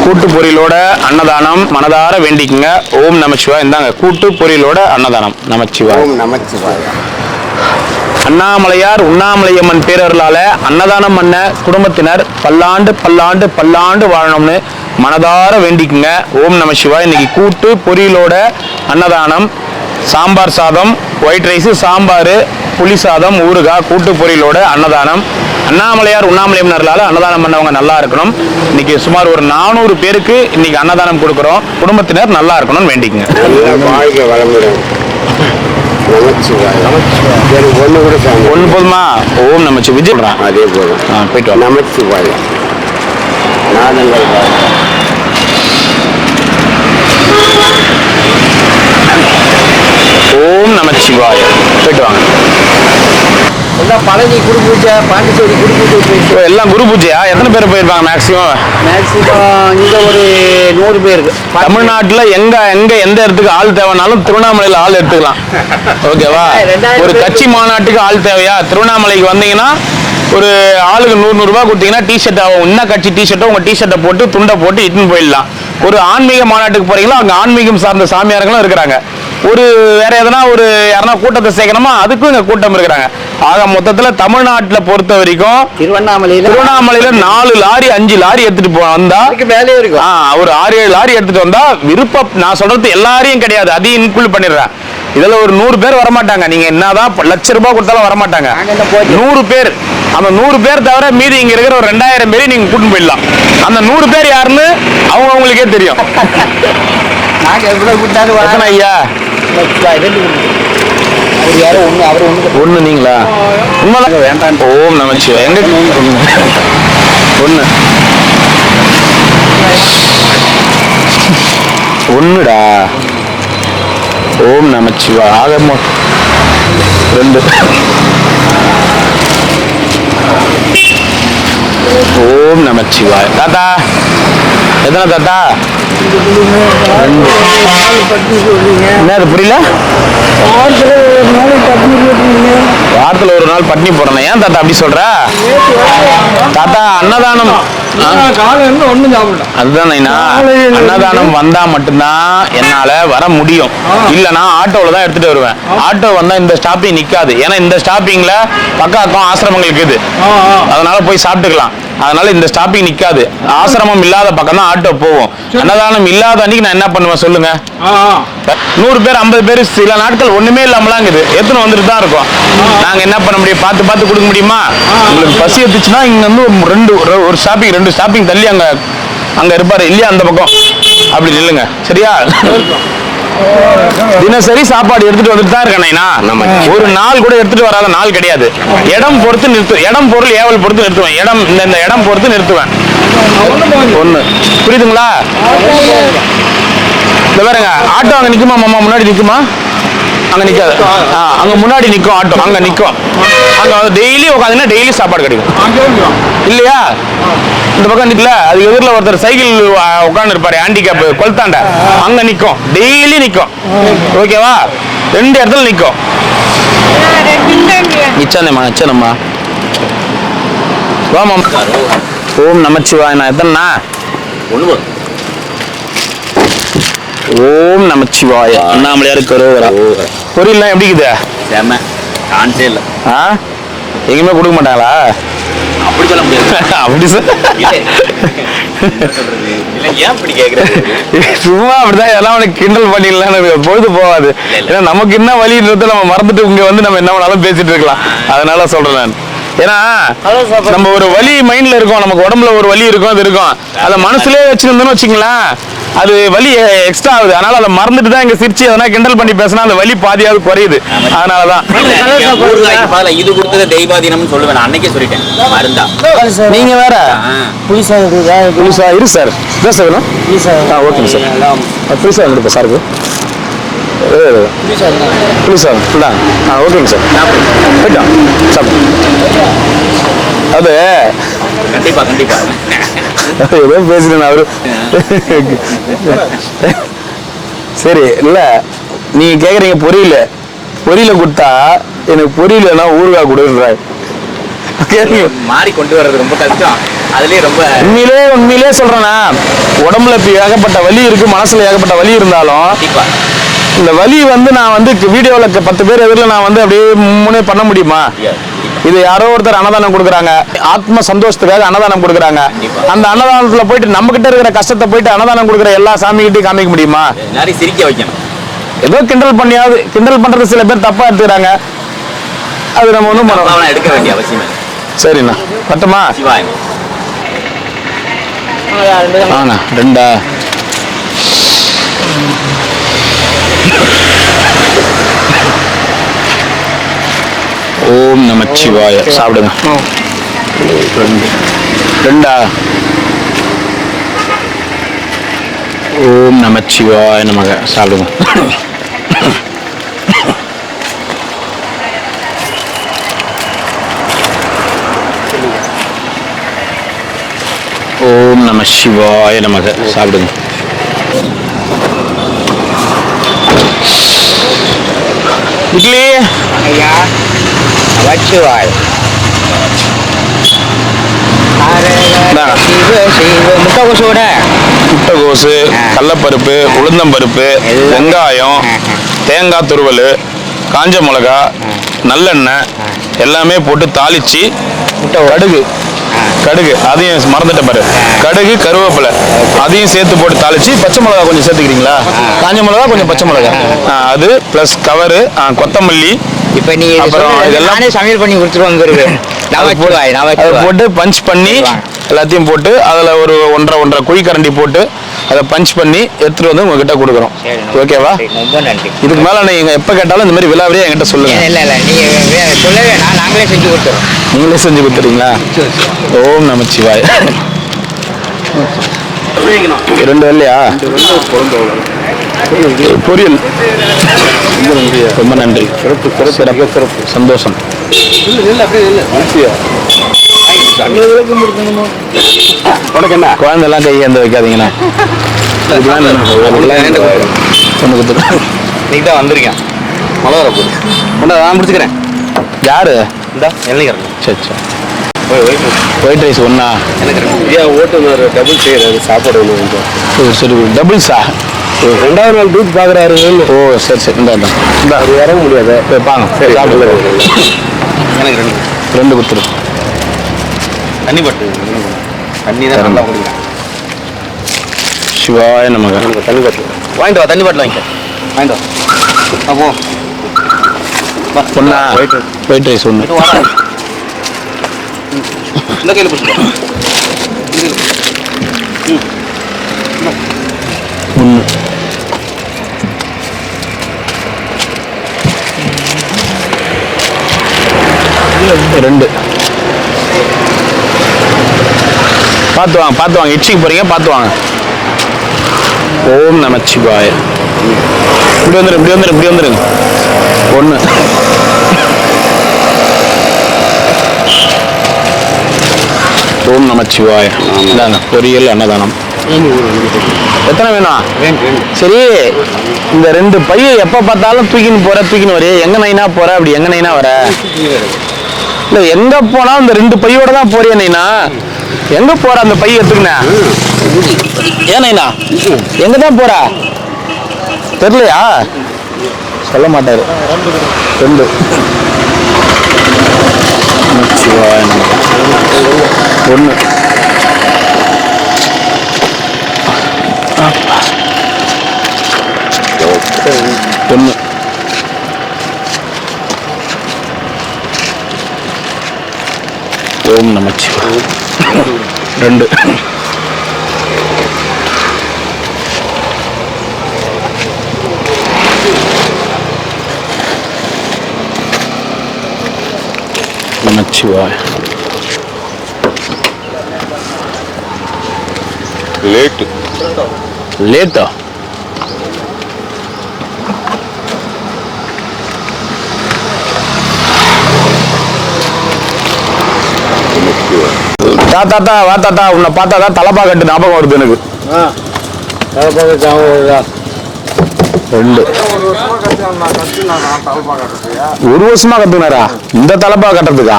கூட்டு பொரியலோட அன்னதானம் மனதார வேண்டிக்குங்க. ஓம் நமச்சிவாய். இந்தாங்க கூட்டு பொரியலோட அன்னதானம். நமச்சிவாய். ஓம் நமச்சிவாய். அண்ணாமலையார் உண்ணாமலையம்மன் பேரர்களால அன்னதானம் பண்ண குடும்பத்தினர் பல்லாண்டு பல்லாண்டு பல்லாண்டு வாழணும்னு மனதார வேண்டிக்குங்க. ஓம் நமச்சிவாய். இன்னைக்கு கூட்டு பொரியலோட அன்னதானம், சாம்பார் சாதம், ஒயிட் ரைஸ், சாம்பார், புளி சாதம், ஊறுகாய், கூட்டு பொரியலோட அன்னதானம். அண்ணாமலையார் உண்ணாமலையம்மனர்களால அன்னதானம் பண்ணவங்க நல்லா இருக்கணும். இன்னைக்கு சுமார் ஒரு 400 பேருக்கு இன்னைக்கு அன்னதானம் கொடுக்குறோம். குடும்பத்தினர் நல்லா இருக்கணும்னு வேண்டிக்குங்க. ஒன்று போதுமா? ஓம் நமச்சி விஜய் அதே போதும். போயிட்டு நமச்சிவாய். ஓம் நமச்சிவாய். போயிட்டு வாங்க. எல்லாம் பழனி குரு பூஜை, பாண்டிச்சேரி குரு பூஜை போயிட்டு எல்லாம் குரு பூஜையா? எத்தனை பேர் போயிருப்பாங்க மேக்சிமம்? இங்கே ஒரு 100 பேருக்கு. தமிழ்நாட்டில் எங்க எந்த இடத்துக்கு ஆள் தேவைனாலும் திருவண்ணாமலையில் ஆள் எடுத்துக்கலாம். ஓகேவா? ஒரு கட்சி மாநாட்டுக்கு ஆள் தேவையா? திருவண்ணாமலைக்கு வந்தீங்கன்னா ஒரு ஆளுக்கு 100 ரூபாய் கொடுத்தீங்கன்னா டிஷர்ட் ஆகும். என்ன கட்சி டிஷர்ட்டோ உங்க டிஷர்ட்டை போட்டு துண்டை போட்டு இட்டுன்னு போயிடலாம். ஒரு ஆன்மீக மாநாட்டுக்கு போறீங்களா, அங்கே ஆன்மீகம் சார்ந்த சாமியார்களும் இருக்கிறாங்க. ஒரு வேற எதனா ஒரு யாரா கூட்டத்தை சேர்க்கணுமா, அதுக்கும் இங்க கூட்டம் இருக்கிறாங்க. ஆக மொத்தத்துல தமிழ்நாட்டுல பொறுத்த வரைக்கும் திருவண்ணாமலையில 4 லாரி 5 லாரி எடுத்துட்டு வந்தா வேலையே இருக்கும். ஒரு 6-7 லாரி எடுத்துட்டு வந்தா விருப்பம். நான் சொல்றது எல்லாரையும் கிடையாது, அதையும் இன்க்ளூட் பண்ணிடுறேன். இதுல ஒரு 100 பேர் வரமாட்டாங்க. நீங்க என்னதான் லட்ச ரூபாய் கொடுத்தாலும் வரமாட்டாங்க. 100 பேர். அந்த 100 பேர் தவிர மீதி இங்க இருக்கிற ஒரு 2000 பேரையும் நீங்க கூட்டிட்டு போயிடலாம். அந்த 100 பேர் யாருன்னு அவங்களுக்கே தெரியும். ஐயா ஒண்ணு நீங்களா? உண்மைதான் வேண்டாம். ஓம் நமச்சிவாய். எங்க ஒண்ணுடா. ஓம் நமச்சிவாய். ஆகமோ 2. ஓம் நமச்சிவாய். தாத்தா எத்தனை தாத்தா? என்ன புரியல? வாரத்துல ஒரு நாள் பட்னி போறேன். ஏன் தாத்தா அப்படி சொல்ற? தாத்தா அன்னதானம் அதுதான். அன்னதானம் வந்தா மட்டும்தான் என்னால வர முடியும். இல்லனா ஆட்டோல தான் எடுத்துட்டு வருவேன். ஆட்டோ வந்தா இந்த ஸ்டாப்பிங் நிக்காது. ஏன்னா இந்த ஸ்டாப்பிங்ல பக்கம் ஆசிரமங்கள் இருக்குது. அதனால போய் சாப்பிட்டுக்கலாம். அதனால இந்த ஸ்டாப்பிங் நிக்காது. ஆசிரமம் இல்லாத பக்கம் தான் ஆட்டோ போவோம். அன்னதானம் இல்லாத அன்னைக்கு நான் என்ன பண்ணுவேன் சொல்லுங்க? 100 பேர் 50 பேர் சில நாட்கள் ஒண்ணுமே இல்லாமலாங்குது எத்தனை வந்துட்டு தான் இருக்கும். நாங்க என்ன பண்ண முடியும்? பார்த்து கொடுக்க முடியுமா? உங்களுக்கு பசி எடுத்துச்சுன்னா இங்க வந்து ஒரு ஸ்டாப்பிங் 2 ஸ்டாப்பிங் தள்ளி அங்க இருப்பாரு இல்லையா, அந்த பக்கம் அப்படி நில்லுங்க. சரியா? தினசரி சாப்பாடு எடுத்துட்டு வந்துட்டு தான் இருக்கேன். ஒரு நாள் கூட எடுத்துட்டு வராத நாள் கிடையாது. இடம் பொறுத்து நிறுத்துவேன். இடம் பொருள் ஏவல் பொறுத்து நிறுத்துவேன். இந்த இடம் பொறுத்து நிறுத்துவேன். ஒண்ணு புரியுதுங்களா? இந்த பாருங்க, ஆட்டோ அங்க நிக்குமா மாமா? முன்னாடி நிக்குமா? அங்க நிக்காது. அங்க முன்னாடி நிக்கும் ஆட்டோ. அங்க நிக்கும். அங்க டெய்லி உட்காந்துன்னா டெய்லி சாப்பாடு கிடைக்கும் இல்லையா? இந்த பக்கம் நிக்கல, அது எதிரில் ஒருத்தர் சைக்கிள் உட்காந்து இருப்பாரு, ஹேண்டிகேப் கொல்தாண்ட, அங்க நிக்கும். டெய்லி நிக்கும். ஓகேவா? 2 இடத்துல நிக்கும். நிச்சயமா வாமா. ஓம் நமச்சிவாய். நான் எத்தனா? ஓம் நமச்சிவாய. அண்ணாமலையாருக்கு பொரியல்லாம் எப்படி இருக்குது? எங்கேயுமே கொடுக்க மாட்டாங்களா? அப்படி சொல்ல முடியாது. அப்படி சும்மா அப்படிதான் எல்லாம் அவனுக்கு கிண்டல் பண்ணிடலாம். பொழுது போகாது. ஏன்னா நமக்கு என்ன வழின்றத நம்ம மறந்துட்டு இங்க வந்து நம்ம என்ன வேணாலும் பேசிட்டு இருக்கலாம். அதனால சொல்றேன் நான். ஏன்னா நம்ம ஒரு வலி மைண்ட்ல இருக்கும், நமக்கு உடம்புல ஒரு வலி இருக்கும், அது இருக்கும். அதை மனசுலயே வச்சிருந்தோம்னு வச்சுங்களேன், அது வலி எக்ஸ்ட்ரா ஆகுது. அதனால அதை மறந்துட்டு தான் இங்க சிரிச்சு எதனா கிண்டல் பண்ணி பேசினா அந்த வலி பாதியாவது குறையுது. அதனாலதான் இது கொடுத்தது தெய்வாதீனம்னு சொல்லுவேன். அன்னைக்கே சொல்லிட்டேன். நீங்க வேற புதுசா இரு சார். இதான் சார் வேணும். ஓகேங்க சார். புதுசா கொடுப்பேன் சாருக்கு. புதுசா ஓகேங்க சார். போயிட்டோம் சாப்பிடு. அது கண்டிப்பா ஏதோ பேசுறேன் அவரு. சரி இல்ல, நீங்க கேக்குறீங்க பொரியல கொடுத்தா எனக்கு பொரியலன்னா ஊறுகாய் கொடுன்றாங்க. மாறி கொண்டு வர்றது ரொம்ப கஷ்டம். அதுலயே ரொம்ப உண்மையிலே சொல்றேன்னா, உடம்புல இப்ப ஏகப்பட்ட வலி இருக்கு, மனசுல ஏகப்பட்ட வலி இருந்தாலும் கண்டிப்பா இந்த வலி நான் வீடியோல 10 பேர் எதிரில் நான் அப்படியே முன்னே பண்ண முடியுமா? இது யாரோ ஒருத்தர் அன்னதானம் கொடுக்குறாங்க, ஆத்ம சந்தோஷத்துக்காக அன்னதானம் கொடுக்குறாங்க. அந்த அன்னதானத்துல போயிட்டு நம்ம கிட்ட இருக்கிற கஷ்டத்தை போயிட்டு அன்னதானம் கொடுக்குற எல்லா சாமிகிட்டையும் காமிக்க முடியுமா? எல்லாரையும் சிரிக்க வைக்கணும். ஏதோ கிண்டல் பண்றது சில பேர் தப்பா எடுத்துக்கிறாங்க. அது நம்ம ஒன்றும் பண்ணலாம், எடுக்க வேண்டிய அவசியம். சரிண்ணா, பட்டுமா? சிவாயம் ஆண்ணா 2 ஓம் நமச்சிவாய. சாப்பிடுங்க. 2 ஓம் நமச்சிவாய நமக. சாப்பிடுங்க. ஓம் நம சிவாய நமக. சாப்பிடுங்க. இட்லி ஐயா வச்சுவாய். முட்டைகோசோட முட்டைகோசு, கடலப்பருப்பு, உளுந்தம்பருப்பு, வெங்காயம், தேங்காய் துருவல், காஞ்ச மிளகா, நல்லெண்ணெய் எல்லாமே போட்டு தாளிச்சு, கடுகு அதையும் மறந்துட்டேன் பாரு, கடுகு கருவேப்பிலை அதையும் சேர்த்து போட்டு தாளிச்சு, பச்சை மிளகா கொஞ்சம் சேர்த்துக்கிறீங்களா? காஞ்ச மிளகா கொஞ்சம் பச்சை மிளகா, அது பிளஸ் கவரு, கொத்தமல்லி. இப்ப நீ இதெல்லாம் சமையல் பண்ணி கொடுத்துருவாங்க. அதை போட்டு பஞ்ச் பண்ணி எல்லாத்தையும் போட்டு அதில் ஒரு 1.5 குழி கரண்டி போட்டு அதை பஞ்ச் பண்ணி எடுத்துட்டு வந்து உங்ககிட்ட கொடுக்குறோம். ஓகேவா? ரொம்ப நன்றி. இதுக்கு மேல நீங்க எப்ப கேட்டாலும் இந்த மாதிரி விழாவிலே என்கிட்ட சொல்லுங்க. இல்ல நீங்க சொல்ல வேணாம், நாங்களே செஞ்சு கொடுத்துறோம். நீங்களே செஞ்சு கொடுத்துறீங்களா? ஓம் நமச்சிவாய. 2 வெள்ளையா? பொரியல். ரொம்ப நன்றி. சிறப்பு சந்தோஷம். குழந்தை எல்லாம் கையேந்து வைக்காதீங்கண்ணா. இன்னைக்கு தான் வந்திருக்கேன். மழை வர போகுது. நான் முடிச்சுக்கிறேன். யாரு? இந்த எல்லைக்கிறேன். சரி சரி. ஒயிட் ரைஸ் ஒன்றா? எனக்கு ஓட்டுநர் டபுள் செய்யறது சாப்பாடு ஒன்று கொஞ்சம். சரி டபுள்ஸா? 2வது நாள் டூத் பார்க்குறாரு. ஓ சரி சரி. இந்த அது இறங்க முடியாது. பாங்க. சரி சாப்பிடுங்க. எனக்கு 2 கொடுத்துரு. தண்ணி பட்டு தண்ணி தான் நல்லா குடிக்கிறேன். சிவாய நமக. தண்ணி பாட்டில் வாங்கிட்டு வா. தண்ணி பாட்டில் வாங்கிட்டு வா. அப்போ ஒன்றா? White rice 1. இந்த கையில் பிடிச்சிக்கோ. 1. ரெண்டு. பார்த்து வாங்க. இட்லிக்கு போறீங்க, பார்த்து வாங்க. ஓம் நமச்சிவாய. இப்படி வந்துருங்க. 1. ஓம் நமச்சிவாய. இந்தாங்க பொரியல், அன்னதானம். எத்தனை வேணும்? சரி, இந்த 2 பையை எப்ப பார்த்தாலும் தூக்கின்னு வர. எங்க நைனா போற? அப்படி எங்க நைனா வர? இல்ல, எங்க போனாலும் இந்த 2 பையோட தான் போறியா நைனா? எங்க போற அந்த பைய எடுத்துக்கின? ஏன் நைனா எங்க தான் போற? தெரியலையா? சொல்ல மாட்டாரு. 2. 1. ஓம் நமச்சிவாய. 2. நமச்சிவாய. லேட்டா? தாத்தா வா தாத்தா, உன்னை பார்த்தா தான் தலப்பா கட்டு ஞாபகம் வருது எனக்கு. 2. 1 வருஷமா கத்துனாரா இந்த தலப்பா கட்டுறதுக்கா?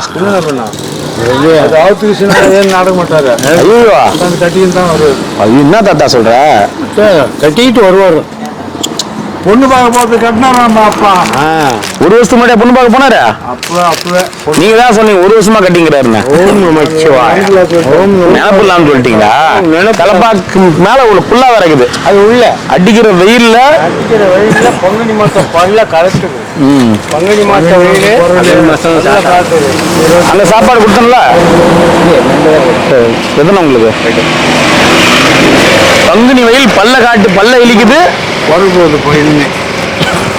அது ஆத்துக்குச்சுன்னா ஏன் நாடக மாட்டாரு ஐயோ அந்த கட்டின்னு தான் வருவார். அது என்ன தாத்தா சொல்ற? கட்டிக்கிட்டு வருவார். பொண்ணு பார்க்க போறது கட்டினாரா நம்ம அப்பா. ஒரு வருஷத்துக்கு முன்னாடியே பொண்ணு பார்க்க போனாரு. அப்பவே நீங்க தான் சொன்னீங்க ஒரு வருஷமா கட்டிங்கிறாருன்னு. ஓம் நமச்சிவாய. ஓம் நினப்பு இல்லாம சொல்லிட்டீங்களா? தலைப்பாக்கு மேல உள்ள புல்லா வரைக்குது. அது உள்ள அடிக்கிற வெயில்ல அடிக்கிற வெயில்ல பங்குனி மாசம் பல்ல கலட்டுது. பங்குனி மாசம் வெயில் காட்டுது. அந்த சாப்பாடு கொடுத்தோம்ல எதுனா உங்களுக்கு பங்குனி வெயில் பல்ல காட்டு பல்ல இழிக்குது. வரும்போது போயிருந்து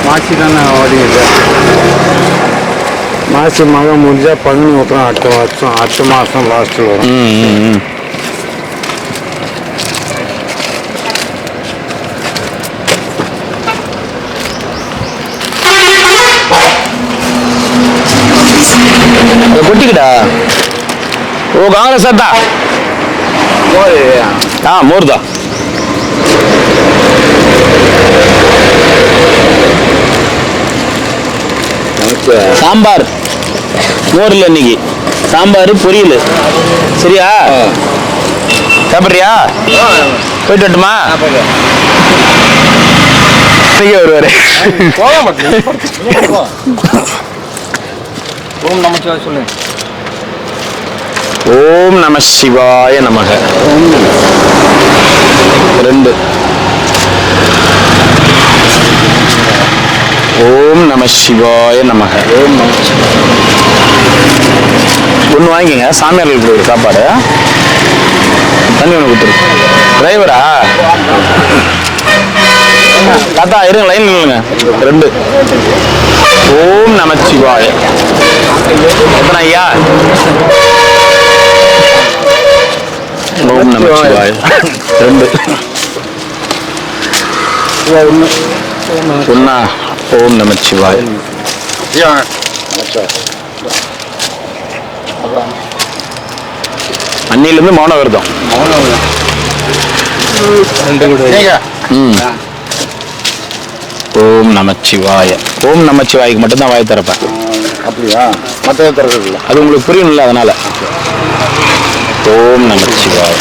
மாசி தானே ஓடிடுது. மாசி மகம் முடிஞ்சா பங்குனி ஊற்றம் அடுத்த மாதம் லாஸ்ட்டில் வரும். கொட்டிக்கிட்டா ஓ காங்கிரஸ் சத்தா மோர் தான். சாம்பார் மோர் இல்லை இன்னைக்கு. சாம்பார் பொரியல். சரியா? சாப்பிட்றியா? போயிட்டு வரட்டுமா? வருவாரு. ஓம் நமச்சிவாய சொல்லு. ஓம் நம சிவாய நமக. 2 ஓம் நம சிவாய நமக. ஒன்று வாங்கிங்க சாமியார்களுக்கு கொடுக்குற சாப்பாடு. தண்ணி ஒன்று கொடுத்துரு. டிரைவரா தாத்தா இருங்க லைன் இல்லைங்க. 2 ஓம் நம சிவாய. எத்தனை ஐயா? ஓம் நம சிவாய. 2 ஒன்னா. ஓம் நம சிவாய. அன்னிலிருந்து மௌன விரதம். ஓம் நமச்சிவாய. ஓம் நமச்சிவாய்க்கு மட்டும்தான் வாய் திறப்பேன். அப்படியா? மற்ற திறக்கிறது இல்லை. அது உங்களுக்கு புரியணும்ல அதனால. ஓம் நமச்சிவாய.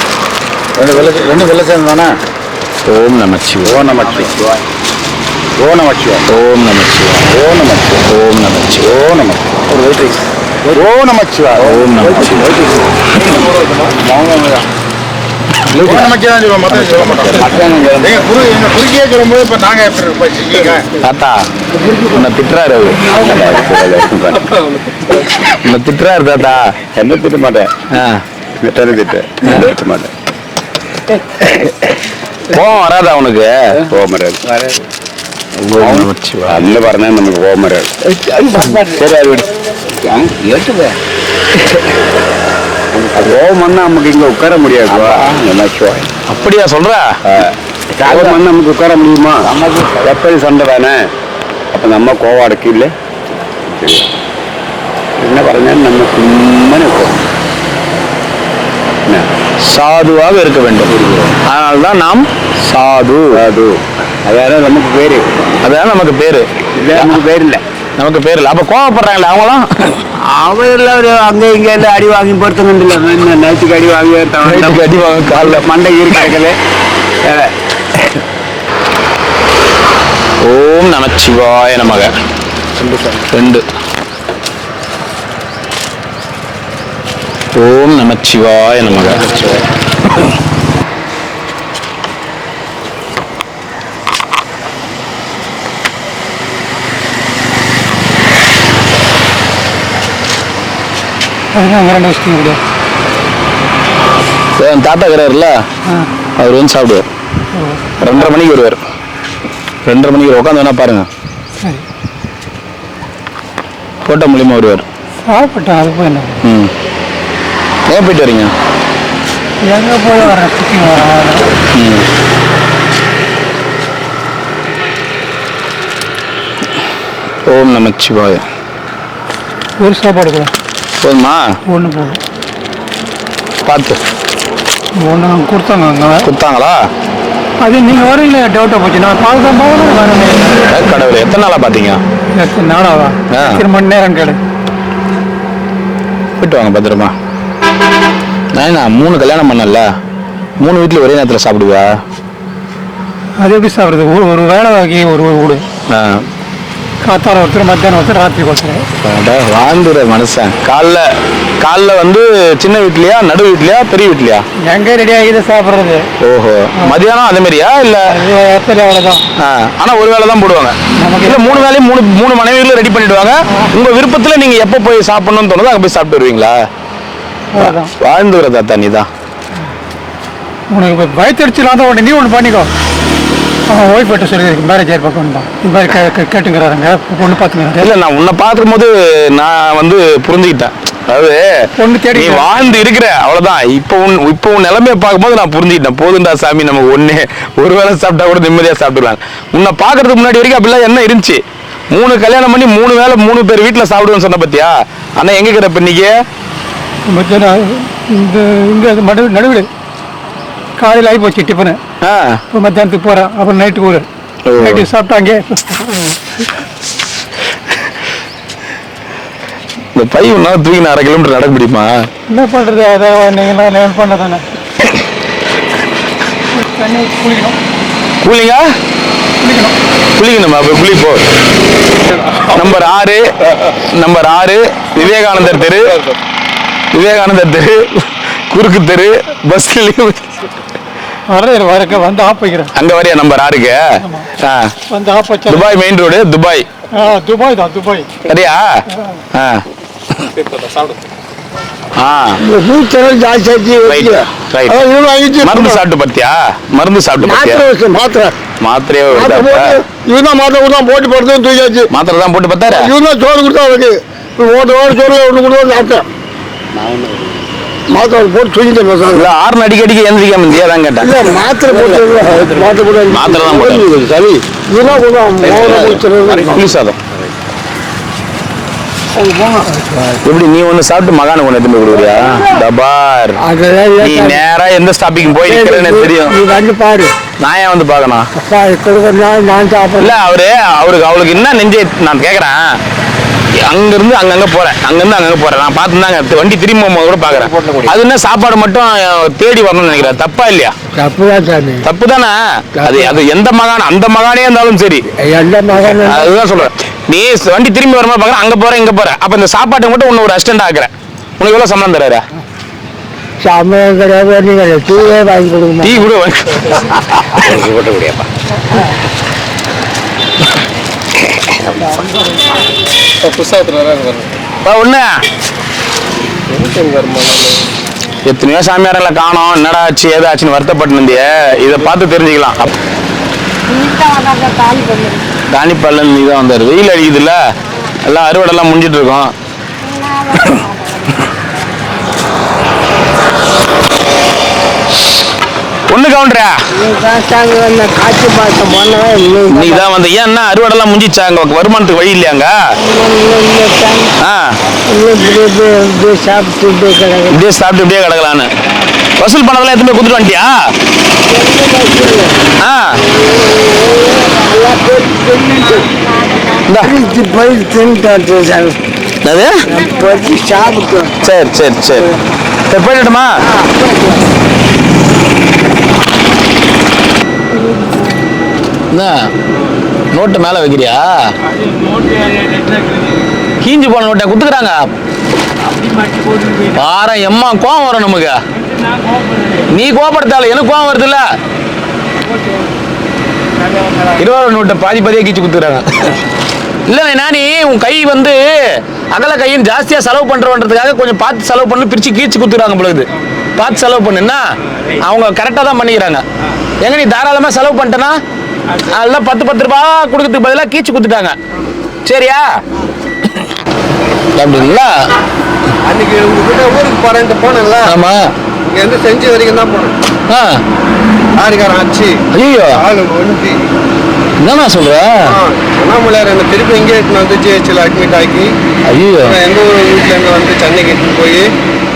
2 வெள்ளை சேர்ந்து தானே? ஓம் நமச்சிவாய. ஓ நமச்சிவாய. ஓ நமச்சிவாய. ஓம் நமச்சிவாய. ஓ நமச்சிவாய. ஓம் நமச்சிவாய. ஓ நமச்சிவாய. ஒரு வெயிட் ரைஸ். ஓ நமச்சிவாய. ஓம் நமச்சிவாய. தாத்தா உன்னை திட்டுறாரு அவரு. உன்னை திட்டுறாரு தாத்தா. என்ன திட்ட மாட்டேன். திட்ட மாட்டேன். கோவம் வராதா உனக்கு? கோவம் வராது. അന്ന് പറഞ്ഞാൽ നമുക്ക് പോകാൻ വരാது. கோவம் வந்தா நமக்கு இங்க உட்கார முடியாது. அப்படியா சொல்ற? கோவம் வந்து நமக்கு உட்கார முடியுமா? எப்பயும் சண்டை தானே. அப்ப நம்ம கோவம் அடக்கில்ல. என்ன പറഞ്ഞാൽ நம்ம சும்மனே சாதுவாக இருக்க வேண்டும். அதனால்தான் நாம் சாது. அதான் நமக்கு பேரு. அதான் நமக்கு பேரு. நமக்கு பேர் இல்லை. நமக்கு பேர் இல்லை. அப்ப கோவப்படுறாங்களே அவங்களாம் அவரெல்லாம் அங்க இங்க எல்லாம் அடி வாங்கி பொறுத்தணும். நைட்டுக்கு அடி வாங்கி அடி வாங்க காலில் மண்டை ஈர் கிடக்குது. ஓம் நமச்சிவாய நமக. 2 ஓம் நமச்சிவாய நமக. தாத்தா இருக்கிறாருல்ல அவர் வந்து சாப்பிடுவார். 2:30 மணிக்கு வருவார். 2:30 மணிக்கு உட்காந்து வேணா பாருங்க. போட்டோ மூலியமா வருவார். சாப்பிட்டேன். அது போய் என்ன ஏன் போயிட்டு வரீங்க? எங்கே போய் வரேன். ஓம் நமச்சிவாய. ஒரு சாப்பாடு கூட போதுமா? ஒன்று போதும். பார்த்து ஒன்று கொடுத்தாங்களா? அது நீங்கள் வரீங்களே டவுட்டாக போச்சு. நான் பார்க்க வரேன். கடவுள் எத்தனை நாளாக பார்த்தீங்க? நாளாவா? 3 மணி நேரம் கேடு. போயிட்டு வாங்க பத்திரமா. நான் 3 கல்யாணம் பண்ணல, 3 வீட்டில் ஒரே நேரத்தில் சாப்பிடுவா? அது எப்படி சாப்பிட்றது? ஒரு வேலை வாங்கி ஒரு வீடு, காத்தால ஒருத்தர், மத்தியானம் ஒருத்தர், ராத்திரி ஒருத்தர். வாழ்ந்துற மனுஷன். காலைல வந்து சின்ன வீட்லையா, நடு வீட்லையா, பெரிய வீட்லையா? எங்கே ரெடி ஆகிட்டு சாப்பிட்றது. ஓஹோ, மதியானம் அதே மாதிரியா இல்லை? அவ்வளோதான். ஆனால் ஒரு வேளை தான் போடுவாங்க. இல்லை 3 வேலையும் 3 மனைவிகளும் ரெடி பண்ணிடுவாங்க. உங்கள் விருப்பத்தில் நீங்கள் எப்போ போய் சாப்பிடணும்னு தோணுதோ அங்கே போய் சாப்பிட்டு வருவீங்களா? வாழ்ந்துற தாத்தா நீ தான். உனக்கு பயத்தடிச்சுலாம் தான் நீ ஒன்று பண்ணிக்கோ. அவன் ஒய்ஃப் கிட்ட சொல்லியிருக்கு, மேரேஜ் ஏற்பாடு தான் இது மாதிரி கேட்டுங்கிறாருங்க, பொண்ணு பார்த்துக்கிறாங்க. இல்லை, நான் உன்னை பார்க்கும் போது நான் வந்து புரிஞ்சுக்கிட்டேன். அதாவது பொண்ணு தேடி நீ வாழ்ந்து இருக்கிற அவ்வளவுதான். இப்போ உன் நிலைமையை பார்க்கும்போது நான் புரிஞ்சுக்கிட்டேன். போதுண்டா சாமி, நமக்கு ஒரு வேளை சாப்பிட்டா கூட நிம்மதியாக சாப்பிடுவாங்க. உன்னை பார்க்கறதுக்கு முன்னாடி வரைக்கும் அப்படிலாம் என்ன இருந்துச்சு? 3 கல்யாணம் பண்ணி 3 வேளை 3 பேர் வீட்டில் சாப்பிடுவேன்னு சொன்ன பத்தியா? ஆனா எங்க இருக்கிற பெண்ணிக்கு இந்த நடுவில் காலையில் ஆகி போச்சு டிஃபனு. இப்போ மத்தியானத்துக்கு போகிறேன், அப்புறம் நைட்டுக்கு ஒரு நைட்டு சாப்பிட்டாங்க. இந்த பை ஒன்றா தூக்கி 1/2 கிலோமீட்டர் நடக்க முடியுமா? என்ன பண்ணுறது? அதான் நீங்கள் பண்ண தானே. தண்ணி குளிக்கணும். குளிக்கணுமா? அப்போ குளிப்போ. நம்பர் 6 விவேகானந்தர் தெரு, குறுக்கு தெரு, பஸ்ல வரக்க வந்து ஆஃப் வைக்கிறேன். அங்க வரையா நம்பர் 6க்கு? வந்து ஆஃப் வச்சா துபாய் மெயின் ரோடு. துபாய் தான். துபாய் சரியா? மருந்து சாப்பிட்டு பார்த்தியா? மாத்திரையே போட்டு போறது தூக்கியாச்சு. மாத்திரை தான் போட்டு பார்த்தாரு. சோறு கொடுத்தா அவருக்கு சோறு ஒன்று கொடுத்தா சாப்பிட்டேன். மாத்திரை போட்டு தூங்கிட்டேன். ஆறு அடிக்கடிக்கு எந்திரிக்காம இருந்தியா? தான் கேட்டேன். மாத்திரை போட்டு மாத்திரை தான் போட்டு சரி. புளி சாதம் எப்படி நீ ஒண்ணு சாப்பிட்டு மகான ஒண்ணு எடுத்து கொடுக்குறியா? டபார், நீ நேரா எந்த ஸ்டாப்பிங் போய் நிக்கிறேன்னு தெரியும். பாரு, நான் ஏன் வந்து பாக்கணும்? இல்ல அவளுக்கு என்ன நெஞ்சு நான் கேக்குறேன். அங்கிருந்து அங்கங்க போறேன், நான் பார்த்துதாங்க வண்டி திரும்பி போகும்போது கூட பாக்குறேன். அது என்ன சாப்பாடு மட்டும் தேடி வரணும்னு நினைக்கிறேன். தப்பா இல்லையா? தப்பு தானே. அது எந்த மகான், அந்த மகானே இருந்தாலும் சரி, அதுதான் சொல்றேன். நீ வண்டி திரும்பி வரும்போது பாக்குற, அங்க போற இங்க போற, அப்ப இந்த சாப்பாட்டை மட்டும் உன்ன ஒரு அசிஸ்டன்ட் ஆக்குறேன். உனக்கு எவ்வளவு சம்பளம் தராரு? டீ கூட ஒண்ணு எத்தனையோ சாமியாரங்களை காணோம். என்னடா ஆச்சு ஏதாச்சுன்னு வருத்தப்பட்டு இருந்திய, இதை பார்த்து தெரிஞ்சுக்கலாம். தானிப்பள்ளன் நீ தான் வந்தாரு. வெயில் அடிக்குதுல்ல, எல்லாம் அறுவடைலாம் முடிஞ்சிட்டு இருக்கோம். ஒண்ணு கவுண்டரா நீ தான் வந்து ஏன் என்ன அறுவடைலாம் முடிஞ்சிச்சா? அங்க வருமானத்துக்கு வழி இல்லையாங்க? இப்படியே சாப்பிட்டு இப்படியே கிடக்கலான்னு வசூல் பண்ணதெல்லாம் எத்தனை கொடுத்துட்டு வந்துட்டியா? சரி சரி சரி சரி போயிட்டுமா? என்ன நோட்டு மேல வைக்கிறியா? கீஞ்சி போன நோட்டை குத்துக்கிறாங்க. பாரு எம்மா கோவம் வரும் நமக்கு. நீ கோவப்படுத்தால எனக்கு கோவம் வருது இல்ல. 20 நோட்டை பாதியா கீச்சு குத்துக்கிறாங்க. இல்ல நானி உன் கை வந்து அகல கையும் ஜாஸ்தியா செலவு பண்றதுக்காக கொஞ்சம் பார்த்து செலவு பண்ணி பிரிச்சு கீச்சு குத்துறாங்க பொழுது. பார்த்து செலவு பண்ணுன்னா அவங்க கரெக்டா தான் பண்ணிக்கிறாங்க. எங்க நீ தாராளமா செலவு பண்ணிட்டனா அதெல்லாம் 10 ரூபாய் கொடுக்கறதுக்கு பதிலாக கீச்சு குத்துட்டாங்க. சரியா? அப்படிங்களா? அன்னைக்கு உங்ககிட்ட ஊருக்கு போறேன்ட்டு போனேன்ல. ஆமா, இங்க இருந்து செஞ்சு வரைக்கும் தான் போனேன். ஆரிகாரம் ஆச்சு. ஐயோ ஆளு ஒண்டி என்னண்ணா சொல்ற? அண்ணாமலையார் என்ன திருப்பி இங்கே எடுத்துன்னு வந்து ஜிஹெச்ல அட்மிட் ஆக்கி, ஐயோ எங்க ஊர் வீட்டுல இருந்து வந்து சென்னைக்கு எடுத்துன்னு போய்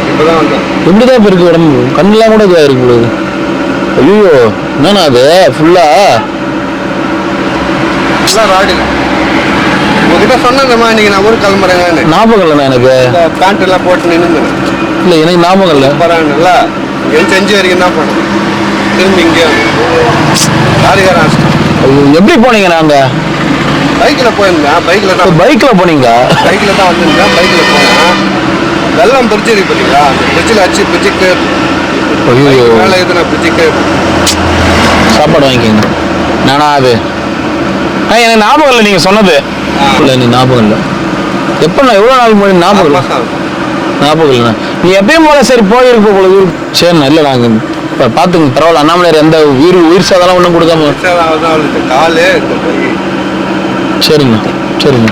இப்பதான் வந்தேன். எப்படிதான் இப்ப இருக்கு உடம்பு? கண்ணெல்லாம் கூட இதா இருக்கு. ஐயோ என்னண்ணா அது ஃபுல்லா ராடு உங்ககிட்ட உங்ககிட்ட சொன்னேன்மா இன்னைக்கு நான் ஊருக்கு கிளம்புறேங்க. ஞாபகம் இல்லைண்ணா எனக்கு. பேண்ட் எல்லாம் போட்டு நின்று இல்லை எனக்கு ஞாபகம் இல்லை. பரவாயில்ல இங்கே செஞ்சு வரைக்கும் என்ன பண்ணும் திரும்பி இங்கே காரிகாரம் எப்படி போனீங்க நாங்க? பைக்கில் போயிருந்தேன். பைக்கில் தான் பைக்கில் போனீங்களா? பைக்கில் தான் வந்துருந்தேன். பைக்கில் போனேன். வெள்ளம் பிரிட்ஜ் இருக்கு பார்த்தீங்களா? அந்த பிரிட்ஜில் வச்சு பிரிட்ஜுக்கு மேலே எதுனா பிரிட்ஜுக்கு சாப்பாடு வாங்கிக்கோங்க. நானா அது எனக்கு ஞாபகம் இல்லை நீங்க சொன்னது. இல்லை நீ ஞாபகம் இல்லை. எப்போ எவ்வளோ நாள் முன்னாடி ஞாபகம் இல்லை. ஞாபகம் இல்லைண்ணா. நீ எப்பயும் போல சரி போயிருப்ப பொழுது. சரிண்ணா. இல்லை நாங்கள் இப்போ பார்த்துங்க பரவாயில்ல. அண்ணாமலையார் எந்த உயிர் சாதெல்லாம் ஒன்றும் கொடுக்காம. காலு சரிங்க சரிங்க.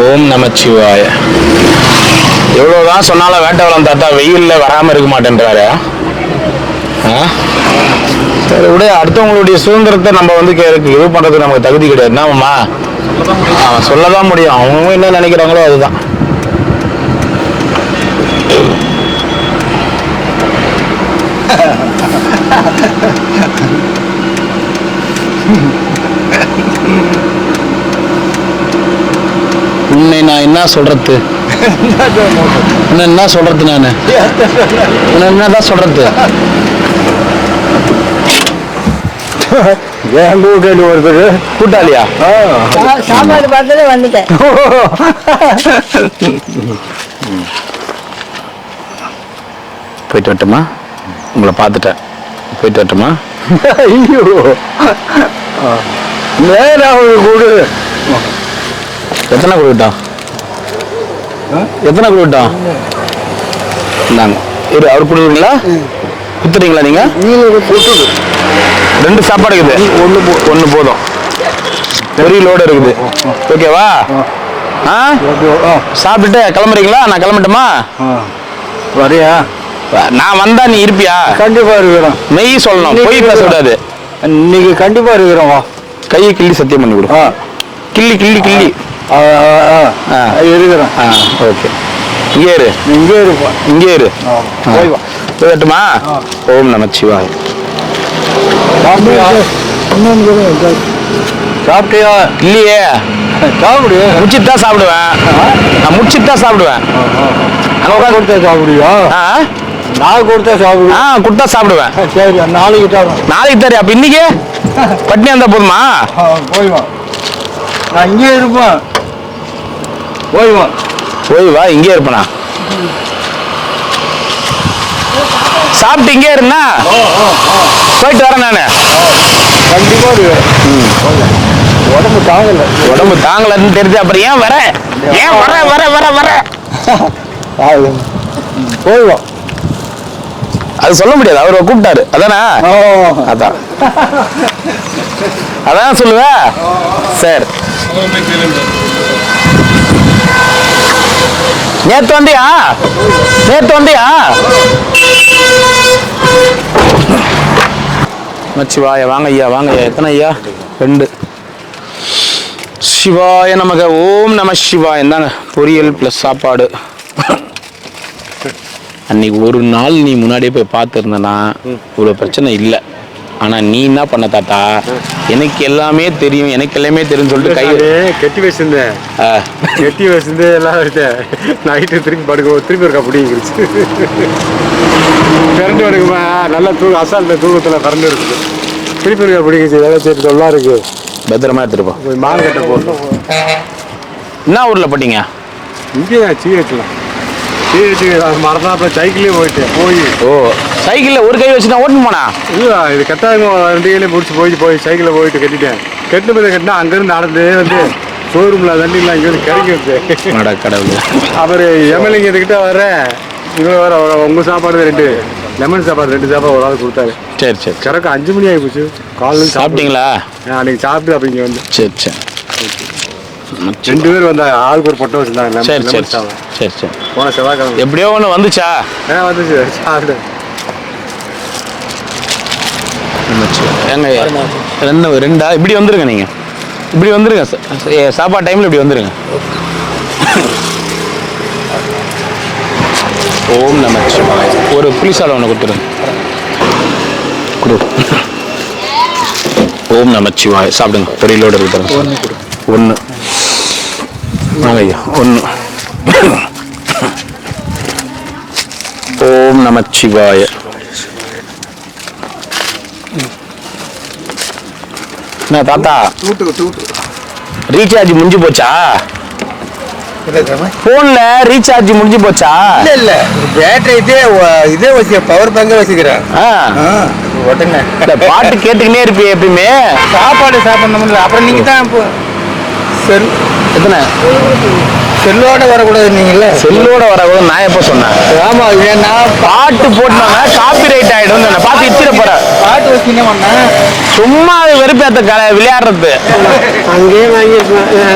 ஓம் நமச்சிவாய. எவ்வளவுதான் சொன்னாலும் வேட்டவளம் தாத்தா வெயில்ல வராம இருக்க மாட்டேன்றாரு. சரி விட, அடுத்தவங்களுடைய சுதந்திரத்தை நம்ம வந்து இது பண்றதுக்கு நமக்கு தகுதி கிடையாது. என்னம்மா அவன் சொல்லதான் முடியும். அவங்க என்ன நினைக்கிறாங்களோ அதுதான். உன்னை நான் என்ன சொல்றது? என்ன சொல்றது? நான் என்னதான் சொல்றது? ஒரு பேர் கூட்டாளியா? சாப்பாடு பார்த்ததே வந்துட்டேன். போயிட்டு வரட்டுமா? உங்களை பார்த்துட்டேன். போயிட்டு வரட்டுமா? ஐயோ நேரம் கூடு. எத்தனை கொடுக்கிட்டோம்? எத்தனை கொடுக்கிட்டோம்? இந்தாங்க. அவர் கொடுக்குறீங்களா? குத்துறீங்களா நீங்க? 2 சாப்பாடு இருக்குது. ஒன்று போதும். பெரிய லோடு இருக்குது. ஓகேவா? சாப்பிட்டுட்டு கிளம்புறீங்களா? நான் கிளம்பட்டுமா? வரையா? நான் வந்தா நீ இருப்பியா? கண்டிப்பா இருக்கிறோம். மெய் சொல்லணும், போய் பேச விடாது. இன்னைக்கு கண்டிப்பா இருக்கிறோம். வா, கையை கிள்ளி சத்தியம் பண்ணி கொடு. கிள்ளி கிள்ளி கிள்ளி இருக்கிறோம். ஓகே. இங்கே இரு. இங்கே இருப்போம். இங்கே இரு. போய் வா. போயிட்டுமா? ஓம் நமச்சிவாய. சாப்பிட்டியா? இல்லையே. சாப்பிடு. முடிச்சுட்டு தான் சாப்பிடுவேன். நான் முடிச்சுட்டு தான் சாப்பிடுவேன். அங்கே உட்காந்து கொடுத்தா சாப்பிடுவியா? நான் கொடுத்தா சாப்பிடுவேன். கொடுத்தா சாப்பிடுவேன். சரி, நாளைக்கு தரோம். நாளைக்கு தரேன். அப்ப இன்னைக்கு பட்னி இருந்தா போதுமா? போய் வா. நான் இங்கே இருப்பேன். போய் வா. போய் வா. இங்கே இருப்பேனா? சாப்பிட்டு இங்கே இருந்தா போயிட்டு வரேன் நானு. கண்டிப்பா உடம்பு தாங்கல. உடம்பு தாங்கலன்னு தெரிஞ்சு அப்புறம் ஏன் வர? ஏன் வர வர வர வர? போய் வா. அது சொல்ல முடியாது. அவரை கூப்பிட்டாரு. அதானே? அதான் அதான் சொல்லுவ. சரி. நேத்து வந்தியா? நேத்து வந்தியா? சிவாய வாங்க ஐயா, வாங்க ஐயா. எத்தனை ஐயா? 2. சிவாய நமக. ஓம் நம சிவாய. தாங்க பொரியல் ப்ளஸ் சாப்பாடு. அன்னைக்கு ஒரு நாள் நீ முன்னாடியே போய் பார்த்துருந்தனா இவ்வளோ பிரச்சனை இல்லை. ஆனால் நீ என்ன பண்ண தாத்தா, எனக்கு எல்லாமே தெரியும், எனக்கு எல்லாமே தெரியும் சொல்லிட்டு கை கெட்டி வச்சிருந்தேன். கெட்டி வச்சிருந்து எல்லாம் நைட்டு திரும்பி திரும்பி இருக்கா பிடிங்கிருச்சு. கரண்ட் வருக்குமா? நல்லா அசால்ட்ட தூக்கத்தில் கரண்ட் இருக்குது. திருப்பி இருக்கா பிடிங்கிச்சு. இதெல்லாம் சரி நல்லா இருக்கு. பத்திரமா எடுத்துட்டு போய் மார்க்கெட்டை போடணும். என்ன ஊரில் போட்டீங்க? இங்கே சீரட்டில் மறந்தாப்ப சைக்கிளே போயிட்டேன். சைக்கிளில் ஒரு கை வச்சுட்டா ஓட்டுன்னு போனா? இல்லை, இது கட்டாயம் 2 கையிலையும் பிடிச்சி போய் சைக்கிளில் போயிட்டு கட்டிட்டேன். கெட்டு போய் கட்டினா அங்கேருந்து நடந்தே வந்து ஷோரூமில் தண்ணிலாம் இங்கே வந்து கிடைக்க வச்சு கடவுள். அவர் எம்எல்ஏங்க இதுக்கிட்ட வர இவங்க வர உங்கள் சாப்பாடு 2 லெமன் சாப்பாடு 2 சாப்பாடு ஒரு ஆள் கொடுத்தாரு. சரி சரி. கரெக்டாக 5 மணி ஆகி போச்சு. காலையில் சாப்பிட்டீங்களா? அன்றைக்கி சாப்பிட்டு அப்போ இங்கே வந்து. சரி சரி. 2 பேர் வந்தாங்க. ஆளுக்கு ஒரு பொட்டை வச்சுருந்தாங்க. சரி சரி சரி சரி. போன செவ்வாய்க்கிழமை எப்படியோ ஒன்று வந்துச்சா? வந்துச்சு. சாப்பிடு. ஏங்க 2 இப்படி வந்துருங்க. நீங்கள் இப்படி வந்துருங்க. சாப்பாடு டைமில் இப்படி வந்துருங்க. ஓம் நம சிவாய. ஒரு புளி சாதம் ஒன்று கொடுத்துருங்க. ஓம் நமச்சிவாய. சாப்பிடுங்க. பொரியலோட இருக்கு பாருங்க. ஒன்று வாங்க ஐயா. ஒன்று. ஓம் நமச்சிவாய. என்ன தாத்தா ரீசார்ஜ் முடிஞ்சு போச்சா? போன்ல ரீசார்ஜ் முடிஞ்சு போச்சா? இல்ல பேட்டரி இதே வச்சு பவர் பேங்க் வச்சுக்கிறேன். உடனே பாட்டு கேட்டுக்கினே இருப்பிய எப்பயுமே. சாப்பாடு சாப்பிடணும்ல. அப்புறம் நீங்க தான் செல் எத்தனை செல்லோட வரக்கூடாது. நீங்கல்ல செல்லோட வரக்கூடாது. நான் எப்ப சொன்னேன்? ஆமா, ஏன்னா பாட்டு போட்டோம்னா காப்பி ரைட் ஆயிடும். பாத்து இச்சிட போற பாட்டு வச்சுன்னு பண்ணேன். சும்மா அது வெறுப்பேத்த விளையாடுறது. அங்கேயே வாங்கி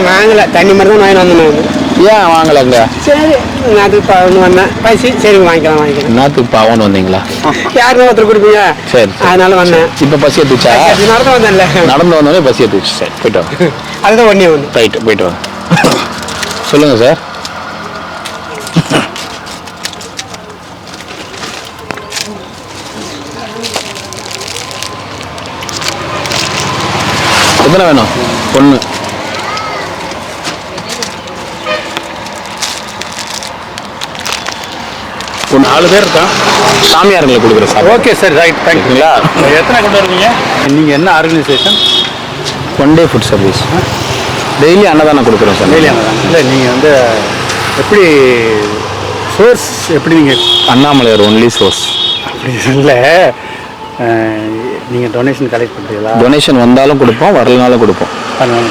வாங்கல. தண்ணி மாதிரி தான் வாங்கி வந்தேன். ஏன் வாங்கலங்க? சரி நாத்து பாவன்னு வந்தேன். பசி சரி வாங்கிக்கலாம். நாத்துக்கு பாவன்னு வந்தீங்களா? யாருமே ஒருத்தர் கொடுப்பீங்க. சரி அதனால வந்தேன். இப்ப பசி எடுத்துச்சா? நடந்து வந்தேன்ல. நடந்து வந்தோடனே பசி எடுத்துச்சு. சரி போயிட்டு வாங்க. அதுதான் ஒன்னே ஒன்று. ரைட்டு போயிட்டு வாங்க. சொல்லுங்க சார். எத்தனை வேணும்? ஒன்று. ஒரு 4 பேர் இருக்கான். சாமியார்களை கொடுக்குற சார். ஓகே சார், ரைட், தேங்க்யூங்களா. எத்தனை கொண்டு வருவீங்க? நீங்கள் என்ன organisation? One day food service. Daily அன்னதானம் கொடுக்குறோம் சார். டெய்லி அன்னதானம். இல்லை நீங்கள் வந்து எப்படி சோர்ஸ் எப்படி நீங்கள் அண்ணாமலையார் ஒன்லி சோர்ஸ். அப்படி இல்லை, நீங்கள் டொனேஷன் கலெக்ட் பண்ணுறீங்களா? டொனேஷன் வந்தாலும் கொடுப்போம், வரலனாலும் கொடுப்போம். அதுதான்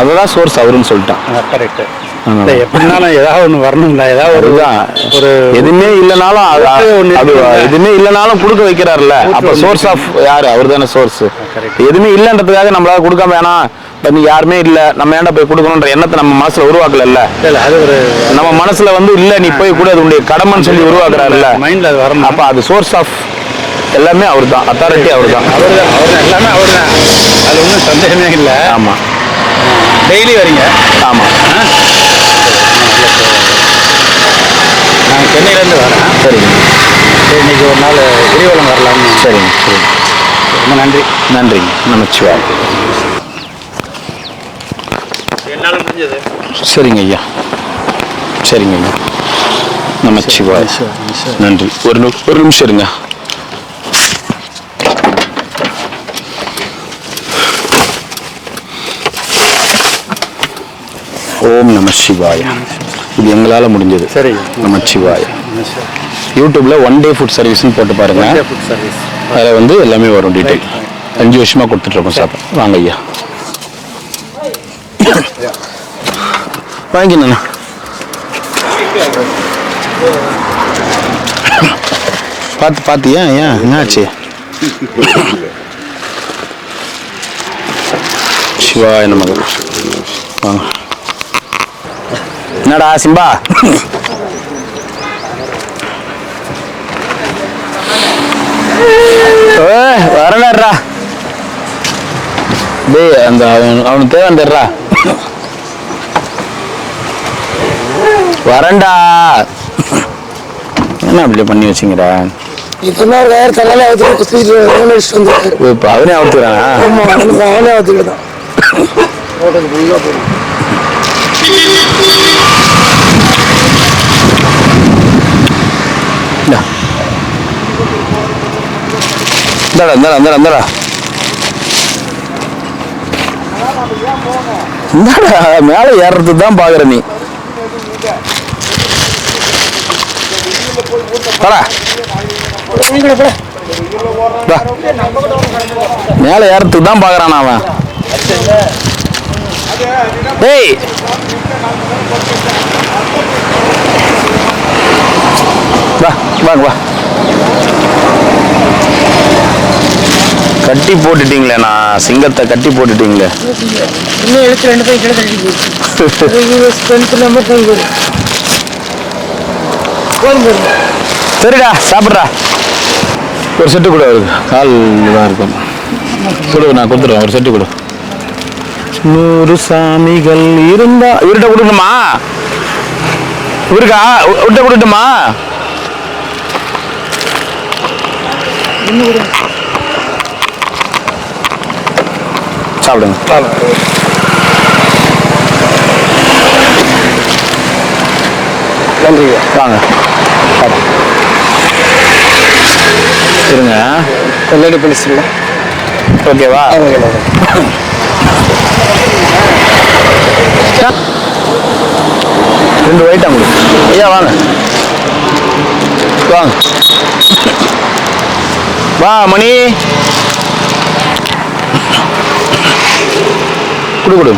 அதுதான் சோர்ஸ் அவருன்னு சொல்லிட்டான். கரெக்டு. இல்லை எப்படினாலும் ஏதாவது ஒன்று வரணும்ல. ஏதாவது ஒரு எதுவுமே இல்லைனாலும் அது எதுவுமே இல்லைனாலும் கொடுக்க வைக்கிறாருல்ல. அப்போ சோர்ஸ் ஆஃப் யாரு? அவர் தானே சோர்ஸ். எதுவுமே இல்லைன்றதுக்காக நம்மளால கொடுக்காம வேணாம், நீ யாருமே இல்லை நம்ம ஏன்டா போய் கொடுக்கணுன்ற எண்ணத்தை நம்ம மனசுல உருவாக்கல. அது ஒரு நம்ம மனசுல வந்து இல்லை நீ போய் கூட அது உடைய கடமைன்னு சொல்லி உருவாக்குறாருல்ல. மைண்டில் அது வரணும். அப்போ அது சோர்ஸ் ஆஃப் எல்லாமே அவர் தான். அத்தாரிட்டி அவர் தான். அவர் எல்லாமே அவர் தான். அது ஒன்றும் சந்தேகமே இல்லை. ஆமாம். டெய்லி வரீங்க? ஆமாம். நான் சென்னையிலேருந்து வரேன். சரிங்க. சரி, இன்னைக்கு ஒரு நாள் கிரிவலம் வரலாம்னு. சரிங்க. சரி, ரொம்ப நன்றி. நன்றிங்க. நமச்சிவாய். என்னால் முடிஞ்சது. சரிங்க ஐயா. சரிங்க ஐயா. நமச்சிவாய். நன்றி. ஒரு நிமிஷம் இருங்க. ஓம் நம சிவாய. இது எங்களால் முடிஞ்சது. சரி. நமச்சிவாய. யூடியூப்ல ஒன் டே ஃபுட் சர்வீஸ்னு போட்டு பாருங்க. ஃபுட் சர்வீஸ் அதில் வந்து எல்லாமே வரும் டீட்டெயில். 5 வருஷமா கொடுத்துட்ருக்கோம் சார். வாங்க ஐயா. வாங்கிண்ணா. பார்த்து ஏன் என்னாச்சு? சிவாய நமக. வாங்க. என்னடா சிம்பா? வரலடா. டேய் அந்த அவனுக்கு தேவை வந்துடுறா. வரண்டா. என்ன அப்படி பண்ணி வச்சுங்கடா? இப்போ தலை இப்போ அவனே அவுத்துறானா? அவனே அவத்துக்கிட்டான். இந்தாடா மேல ஏறதுக்கு தான் பாக்குற நீ. மேல ஏறதுக்கு தான் பாக்குறான் அவன். டேய் வாங்க வா. கட்டி போட்டுட்டீங்களேண்ணா, சிங்கத்தை கட்டி போட்டுட்டீங்களே. இன்னும் எழுத்து 2 போய் கிட்ட சரிடா சாப்பிட்றா. ஒரு செட்டு கூட வருது. கால் இதாக இருக்கும். கொடு, நான் கொடுத்துருவேன். ஒரு செட்டு கொடு. 100 சாமிகள் இருந்தா இவர்கிட்ட கொடுக்கணுமா? இவருக்கா விட்ட கொடுட்டுமா? சாப்பிடுங்க. நன்றி. வாங்க இருங்க. ரெடி பண்ணிச்சுங்களா? ஓகேவா? ரெண்டு ஒயிட்டா கொடுங்க ஐயா. வாங்க வாங்க. வா மணி, குடு குடு.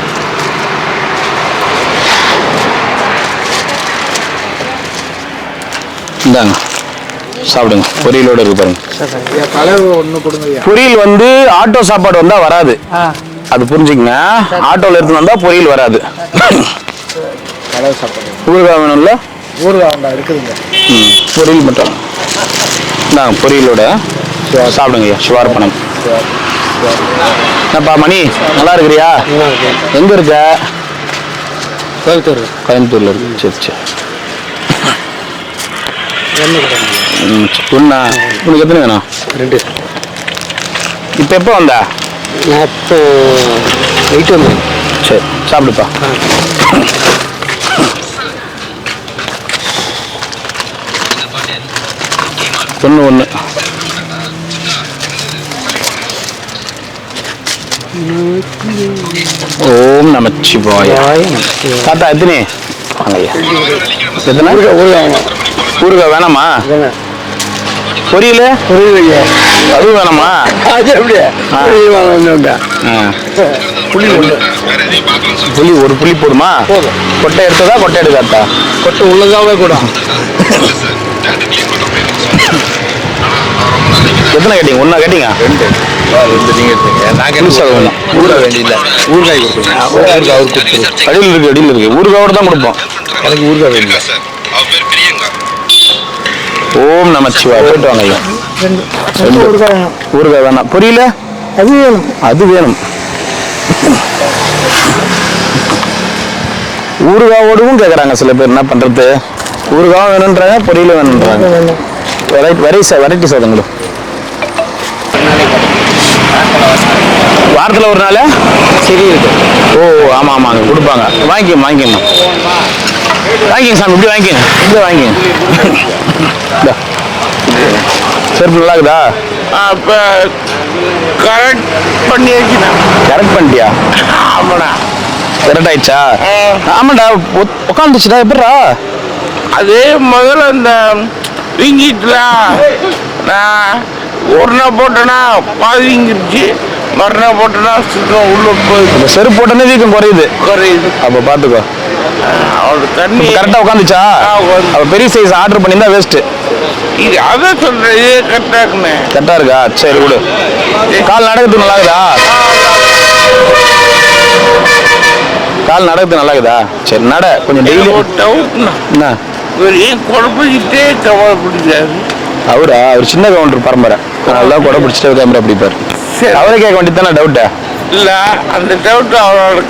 இந்தாங்க சாப்பிடுங்க. பொரியலோட இருக்கு பாருங்க. கலவு ஒன்று கொடுங்க. பொரியல் வந்து ஆட்டோ சாப்பாடு வந்தா வராது, அது புரிஞ்சுக்கங்க. ஆட்டோல எடுத்து வந்தா பொரியல் வராது. கலவு சாப்பாடு ஊறுகாய் வேணும்ல? ஊறுகாய் இருக்குதுங்க. பொரியல் மட்டும் இந்தாங்க. பொரியலோட சாப்பிடுங்க. சிவார்ப்பணம். என்னப்பா மணி, நல்லா இருக்கிறியா? எங்க இருக்க? கோயம்புத்தூர். கோயம்புத்தூர்ல இருக்கு. சரி சரி. ஒன்றா உனக்கு எத்தனை வேணும்? 2. இப்போ எப்போ வந்தா? நான் இப்போ 8 வந்தேன். சரி சாப்பிடுப்பா. ஒன்று ஓம் நமச்சிவாய. தாத்தா எத்தனை? வாங்கய்யா. எத்தனை? ஊறுகாய் வேணாமா? பொரியல் அது வேணாமா? புளி ஒரு புளி போடுமா? கொட்டை எடுத்ததா கொட்டை எடுக்காதா? கொட்டை உள்ளதாவே கூட. எத்தனை கேட்டீங்க? ஒன்றா கேட்டீங்க? 2 நீங்க எடுத்தீங்க. நான் வேணும். ஊறுகாய் வேண்டியதில்லை. ஊறுகாய் கொடுத்துருங்க. ஊறுகாய் அவர் கொடுத்துருங்க. அடியில் இருக்கு. ஊறுகாயோட தான் கொடுப்போம். எனக்கு ஊறுகாய் வேண்டிய. ஓம் நமச்சிவாய. போயிட்டு வாங்க ஐயா. 2 ஊறுகாய் வேணாம். பொரியல அது வேணும். ஊறுகாவோடவும் கேட்குறாங்க சில பேர். என்ன பண்றது? ஊறுகாவும் வேணுன்றாங்க, பொரியலும் வேணுன்றாங்க. வெரைட்டி சாதங்களும் வாரத்தில் ஒரு நாள் சரி இருக்கு. ஓ ஆமாம் ஆமாங்க கொடுப்பாங்க. வாங்கிக்கோங்க சாமி. இப்படி வாங்கிக்கோங்க. செருப்பு நல்லா இருக்குதா? அப்போ கரெக்ட் பண்ணிட்டியா? ஆமாடா. கரெக்ட் ஆயிடுச்சா? ஆமாண்டா. உட்காந்துச்சுடா. எப்படிடா? அது முதல்ல இந்த வீங்கிட்டுல நான் ஒரு நாள் போட்டேன்னா பாதி வீங்கிருச்சு, மறுநாள் போட்டேன்னா சுத்தம் உள்ள போயிடுது. இந்த செருப்பு போட்டோன்னே வீக்கம் குறையுது. அப்போ பார்த்துக்கோ. அவளோட தண்ணி கரெக்டாக உட்காந்துச்சா? அப்போ பெரிய சைஸ் ஆர்டர் பண்ணியிருந்தா வேஸ்ட்டு. இது அதான் சொல்கிறேன். இது கரெக்டாக இருக்குண்ணே. கரெக்டாக இருக்கா? சரி விடு. கால் நடக்கிறதுக்கு நல்லா இருக்குதா? கால் நடக்கிறது நல்லா இருக்குதா? சரி நட கொஞ்சம் டெய்லி. டவுட்ண்ணா, என்ன இவர் ஏன் குழப்பிக்கிட்டே கவலை பிடிச்சாரு? அவர் சின்ன கவுண்டர் பரம்பரை, அதனால கொடை பிடிச்சிட்டே கேமரா பிடிப்பார். சரி, அவரே கேட்க வேண்டியது தானே டவுட்டை? இல்லை, அந்த டவுட் அவரோட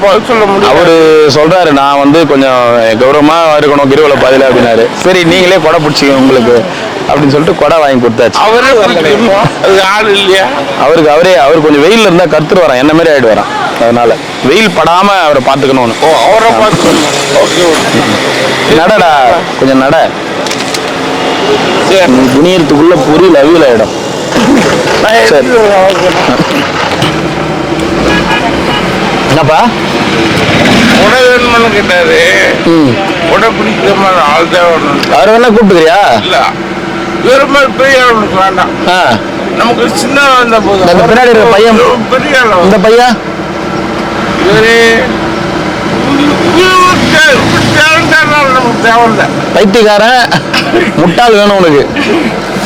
பதில் சொல்ல முடியும். அவரு சொல்றாரு நான் வந்து கொஞ்சம் கௌரவமா இருக்கணும் கிருவல பாதையில அப்படின்னாரு. சரி நீங்களே கொடை பிடிச்சிக்க உங்களுக்கு அப்படின்னு சொல்லிட்டு கொடை வாங்கி கொடுத்தாச்சு. அவரே பிடிக்கணும், அது ஆள் இல்லையா? அவர் கொஞ்சம் வெயில்ல இருந்தா கத்துட்டு வரான், என்ன மாதிரி ஆயிடு வரான். அதனால வெயில் படாம அவரை பாத்துக்கணும்னு. ஓ, அவரை பார்த்துக்கணும். ஓகே, நடடா கொஞ்சம் நட. குனியறதுக்குள்ள பொரியல் அவியல் ஆயிடும். சரி என்னப்பா உடை வேணும்னு கேட்டாரு. உடை பிடிக்கிற மாதிரி ஆள் தான் வேணும். அவரை வேணா கூப்பிட்டுக்கிறியா? இல்ல, வேற மாதிரி பெரிய ஆளுக்கு வேண்டாம். நமக்கு சின்ன வந்த போதும். இந்த பின்னாடி இருக்கிற பையன், பெரிய ஆள். இந்த பையன் நமக்கு தேவையில்லை. பைத்தியக்காரன் முட்டாள் வேணும் உனக்கு.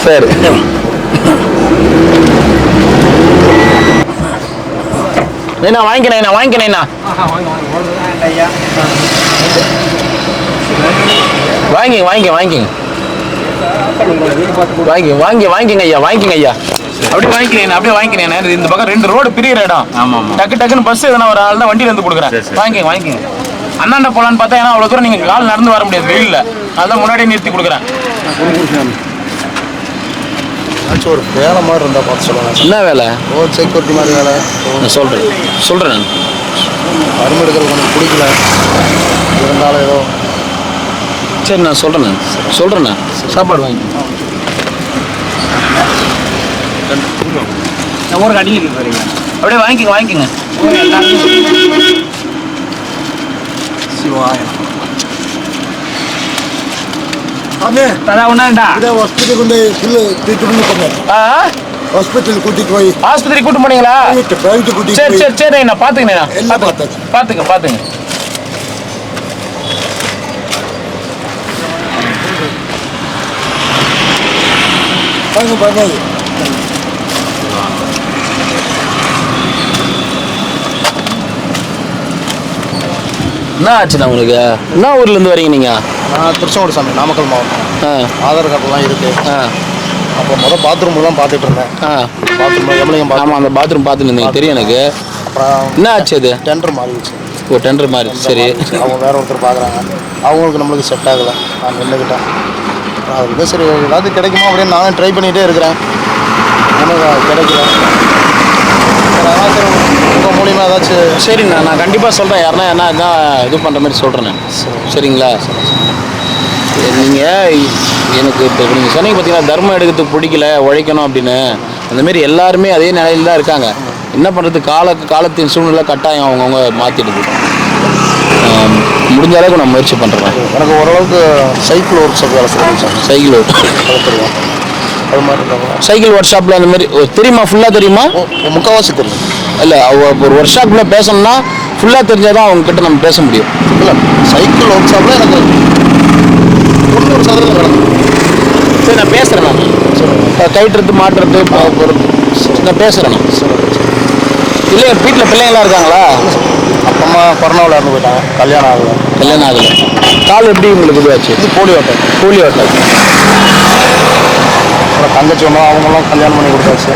சரி நான் வாங்கிக்கிறேன். வாங்கிங்க ஐயா. அப்படியே வாங்கிக்கிறேன். இந்த பக்கம் 2 ரோடு பிரிகிற இடம். டக்குன்னு பஸ் எதனா ஒரு ஆள் தான் வண்டியில இருந்து கொடுக்குறேன். வாங்கிங்க. அண்ணாண்ட போலான்னு பார்த்தா ஏன்னா அவ்வளவு தூரம் நீங்க கால் நடந்து வர முடியாது வெயில்ல, அதான் முன்னாடியே நிறுத்தி கொடுக்குறேன். ஏதாச்சும் ஒரு வேலை மாதிரி இருந்தால் பார்த்து சொல்லுங்கள். என்ன வேலை? ஒரு செக்யூரிட்டி மாதிரி வேலை. நான் சொல்கிறேன் நான். மருந்து எடுக்கிறது கொஞ்சம் பிடிக்கல, இருந்தாலும் ஏதோ. சரி நான் சொல்கிறேண்ணா. சாப்பாடு வாங்கி ஒரு கடையில் வரீங்க அப்படியே வாங்கிக்கோங்க. ஹாஸ்பிட்டல் கூட்டிட்டு போய் ஆஸ்பத்திரி கூட்டு போனீங்களா? பிரைவேட் கூட்டிட்டு சரி நான் பாத்துக்கிறேன். பாத்துங்க. பாருங்க. என்ன ஆச்சுண்ணா உங்களுக்கு? என்ன ஊர்லேருந்து வரீங்க நீங்கள்? நான் திருச்செங்கோடு சாமி, நாமக்கல் மாவட்டம். ஆதார் கார்டுலாம் இருக்கு. அப்போ பாத்ரூம்லாம் பார்த்துட்டு இருந்தேன். பாத்ரூம் எம்எல்ஏ ஆமாம், அந்த பாத்ரூம் பார்த்துட்டு இருந்தீங்க, தெரியும் எனக்கு. அப்புறம் என்ன ஆச்சு அது? டெண்டர் மாறிடுச்சு. ஓ, டெண்டர் மாதிரி. சரி, அவங்க வேற ஒருத்தர் பார்க்குறாங்க, அவங்களுக்கு நம்மளுக்கு செட் ஆகலை. நான் நின்றுக்கிட்டேன். அதுக்கு சரி ஏதாவது கிடைக்குமா அப்படின்னு நானும் ட்ரை பண்ணிகிட்டே இருக்கிறேன். எனக்கு கிடைக்கல. உங்கள் மூலியமா ஏதாச்சும். சரிண்ணா, நான் கண்டிப்பாக சொல்கிறேன். யாருன்னா என்ன இது பண்ணுற மாதிரி சொல்கிறேன் நான். சரிங்களா? நீங்கள் எனக்கு இப்போ நீங்கள் சொன்னீங்க பார்த்தீங்கன்னா, தர்மம் எடுக்கிறதுக்கு பிடிக்கல, உழைக்கணும் அப்படின்னு. அந்தமாரி எல்லாருமே அதே நிலையில் தான் இருக்காங்க. என்ன பண்ணுறது, காலத்தின் சூழ்நிலை கட்டாயம் அவங்கவுங்க மாற்றிடுது. முடிஞ்ச அளவுக்கு நான் முயற்சி பண்ணுறேன். எனக்கு ஓரளவுக்கு சைக்கிள் ஒர்க் ஷாப் வேலை செய்யணும். சைக்கிள் ஒர்க் தெரியும், அது மாதிரி இருக்காங்க. சைக்கிள் ஒர்க் ஷாப்பில் அந்த மாதிரி தெரியுமா? ஃபுல்லாக தெரியுமா? முக்கால்வாசி தெரியும். இல்லை, ஒரு ஒர்க் ஷாப்பில் பேசணும்னா ஃபுல்லாக தெரிஞ்சால் தான் அவங்கக்கிட்ட நம்ம பேச முடியும். இல்லை, சைக்கிள் ஒர்க் ஷாப்பில் எனக்கு 90% வேலை. சரி, நான் பேசுகிறேன். நான் கைட்டுறது மாட்டுறது நான் பேசுகிறேன். இல்லை, வீட்டில் பிள்ளைங்களாம் இருக்காங்களா? அப்பா அம்மா கொரோனாவில் இறந்து போயிட்டாங்க. கல்யாணம் ஆகலை. கால் எப்படி உங்களுக்கு இதுவாச்சு? இது போலியோ அட்டை. அப்புறம் தங்கச்சி ஒன்றும் அவங்களாம் கல்யாணம் பண்ணி கொடுத்தாச்சு.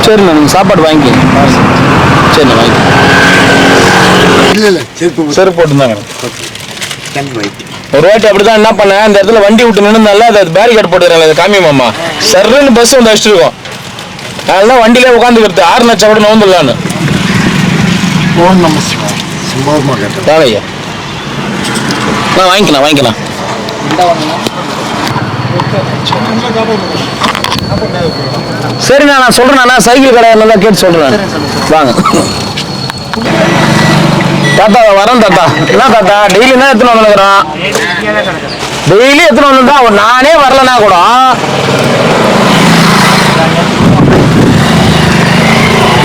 சரிண்ணா, நீங்கள் சாப்பாடு வாங்கிக்கிங்க. சரிண்ணா, வாங்கி. இல்லை செருப்பு போட்டுருந்தாங்க. ஒரு வாட்டி அப்படிதான் என்ன பண்ணேன், இந்த இடத்துல வண்டி விட்டு நின்றுனால அது பேரிகேட் போட்டுக்கிறாங்க, அது காமி மாமா. சர்ன்னு பஸ் வந்து அடிச்சுட்டு இருக்கோம். அதெல்லாம் வண்டியிலே உட்காந்துக்கிறது 6 லட்சம் கூட நோந்துடலான்னு. தேவையா? நான் வாங்கிக்கலாம். சரிண்ணா, நான் சொல்றேண்ணா. சைக்கிள் கடை தான் கேட்டு சொல்றேன். வாங்க தாத்தா, வரேன் தாத்தா. என்ன தாத்தா, டெய்லி தான் எத்தனை வந்துக்கிறோம்? டெய்லி எத்தனை வந்துட்டா நானே வரலன்னா கூட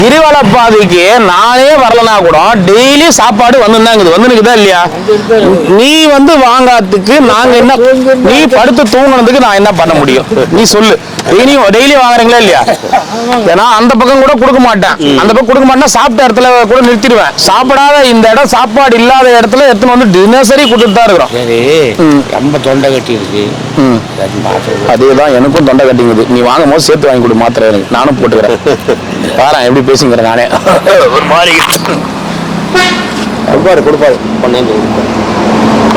கிரிவல பாதைக்கு நானே வரலனா கூட டெய்லி சாப்பாடு வந்துருக்குதா இல்லையா? நீ வந்து வாங்காததுக்கு நாங்க என்ன, நீ படுத்து தூங்கினதுக்கு நான் என்ன பண்ண முடியும்? நீ சொல்லு. டெய்லி வாங்குறீங்களா இல்லையா? ஏன்னா அந்த பக்கம் கூட கொடுக்க மாட்டேன். அந்த பக்கம் கொடுக்க மாட்டேன்னா சாப்பிட்ட இடத்துல கூட நிறுத்திடுவேன். சாப்பிடாத இந்த இடம், சாப்பாடு இல்லாத இடத்துல எடுத்துன்னு வந்து தினசரி கொடுத்துட்டு தான் இருக்கிறோம். சரி, ரொம்ப தொண்டை கட்டி இருக்கு. அதேதான் எனக்கும் தொண்டை கட்டிங்குது. நீ வாங்கும் போது சேர்த்து வாங்கி கொடு மாத்திரை, எனக்கு நானும் போட்டுக்கிறேன். பாரு எப்படி பேசுங்கிறேன் நானே. ஒரு மாதிரி கொடுப்பாரு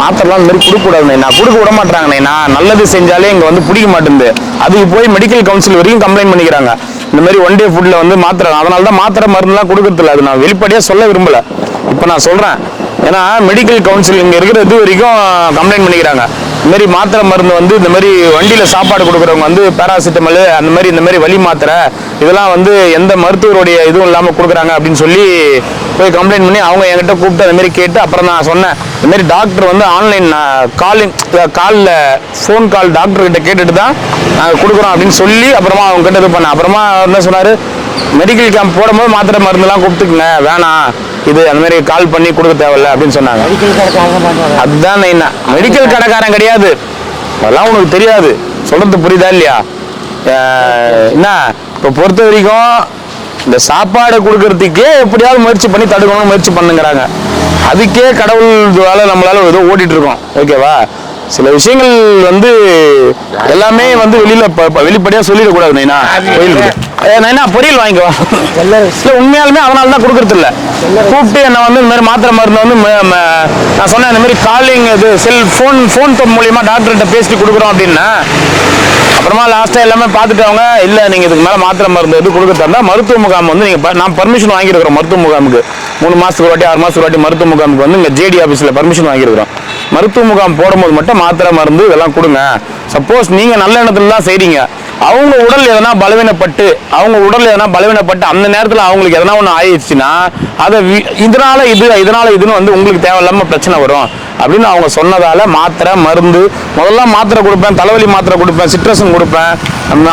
மாத்திரலாம் இந்த மாதிரி கொடுக்கக்கூடாது. நான் கொடுக்க விட மாட்டாங்க. நான் நல்லது செஞ்சாலே இங்கே வந்து பிடிக்க மாட்டேங்குது. அதுக்கு போய் மெடிக்கல் கவுன்சில் வரைக்கும் கம்ப்ளைண்ட் பண்ணிக்கிறாங்க. இந்த மாதிரி ஒன் டே ஃபுட்டில் வந்து மாத்திரை, அதனால தான் மாத்திரை மருந்துலாம் கொடுக்கறதில்ல. அது நான் வெளிப்படையாக சொல்ல விரும்பலை. இப்போ நான் சொல்கிறேன். ஏன்னா மெடிக்கல் கவுன்சில் இங்கே இருக்கிற இது வரைக்கும் கம்ப்ளைண்ட் பண்ணிக்கிறாங்க. இந்த மாதிரி மாத்திரை மருந்து வந்து இந்த மாதிரி வண்டியில் சாப்பாடு கொடுக்குறவங்க வந்து பேராசிட்டமல் அந்த மாதிரி இந்த மாதிரி வலி மாத்திரை இதெல்லாம் வந்து எந்த மருத்துவருடைய இதுவும் இல்லாமல் கொடுக்குறாங்க அப்படின்னு சொல்லி போய் கம்ப்ளைண்ட் பண்ணி அவங்க என்கிட்ட கூப்பிட்டு அந்த மாதிரி கேட்டு அப்புறம் நான் சொன்னேன், இந்த மாதிரி டாக்டர் வந்து ஆன்லைன் காலில் ஃபோன் கால் டாக்டர்கிட்ட கேட்டுட்டு தான் நாங்கள் கொடுக்குறோம் அப்படின்னு சொல்லி அப்புறமா அவங்க கிட்ட இது பண்ணேன். அப்புறமா என்ன சொன்னார், மெடிக்கல் கேம்ப் போடும்போது மாத்திரை மருந்துலாம் கொடுத்துக்குங்க, வேணாம் இது அந்த மாதிரி கால் பண்ணி கொடுக்க தேவையில்ல அப்படின்னு சொன்னாங்க. அதுதான் என்ன மெடிக்கல் கடைக்காரன் கிடையாது, அதெல்லாம் உனக்கு தெரியாது. சொல்றது புரியுதா இல்லையா? என்ன இப்போ பொறுத்த வரைக்கும் இந்த சாப்பாடு கொடுக்கறதுக்கே எப்படியாவது முயற்சி பண்ணி தடுக்கணும்னு முயற்சி பண்ணுங்கிறாங்க. அதுக்கே கடவுள் வேலை நம்மளால ஏதோ ஓடிட்டு இருக்கோம். ஓகேவா? சில விஷயங்கள் வந்து எல்லாமே வந்து வெளிப்படையா சொல்லிடக்கூடாது. நைனா கோயிலுக்கு நைனா பொரியல் வாங்கிக்கோ. இல்லை உண்மையாலுமே அதனால தான் கொடுக்கறது இல்லை. கூப்பிட்டு என்னை வந்து இந்த மாதிரி மாத்திரை மருந்து வந்து நான் சொன்னேன் இந்த மாதிரி காலிங் இது ஃபோன் மூலியமா டாக்டர்கிட்ட பேசிட்டு கொடுக்குறோம் அப்படின்னா அப்புறமா லாஸ்ட்டாக எல்லாமே பார்த்துட்டவங்க இல்லை நீங்கள் இதுக்கு மேலே மாத்திரை மருந்து எது கொடுக்க தந்தா மருத்துவ முகாம் வந்து நீங்கள் நான் பர்மிஷன் வாங்கியிருக்கிறோம் மருத்துவ முகாமுக்கு 3 மாதத்துக்கு வாட்டி 6 மாதத்துக்கு வாட்டி மருத்துவ முகாமுக்கு வந்து இங்கே ஜேடி ஆஃபீஸில் பர்மிஷன் வாங்கியிருக்கிறோம். மருத்துவ முகாம் போடும்போது மட்டும் மாத்திரை மருந்து இதெல்லாம் கொடுங்க. சப்போஸ் நீங்கள் நல்ல எண்ணத்துல தான் செய்கிறீங்க, அவங்க உடல் எதனா பலவீனப்பட்டு அந்த நேரத்தில் அவங்களுக்கு எதனா ஒன்று ஆயிடுச்சுன்னா அதை இதனால இதுன்னு வந்து உங்களுக்கு தேவையில்லாமல் பிரச்சனை வரும் அப்படின்னு அவங்க சொன்னதால மாத்திரை மருந்து முதல்ல மாத்திரை கொடுப்பேன், தலைவலி மாத்திரை கொடுப்பேன், சிட்ரஸும் கொடுப்பேன்,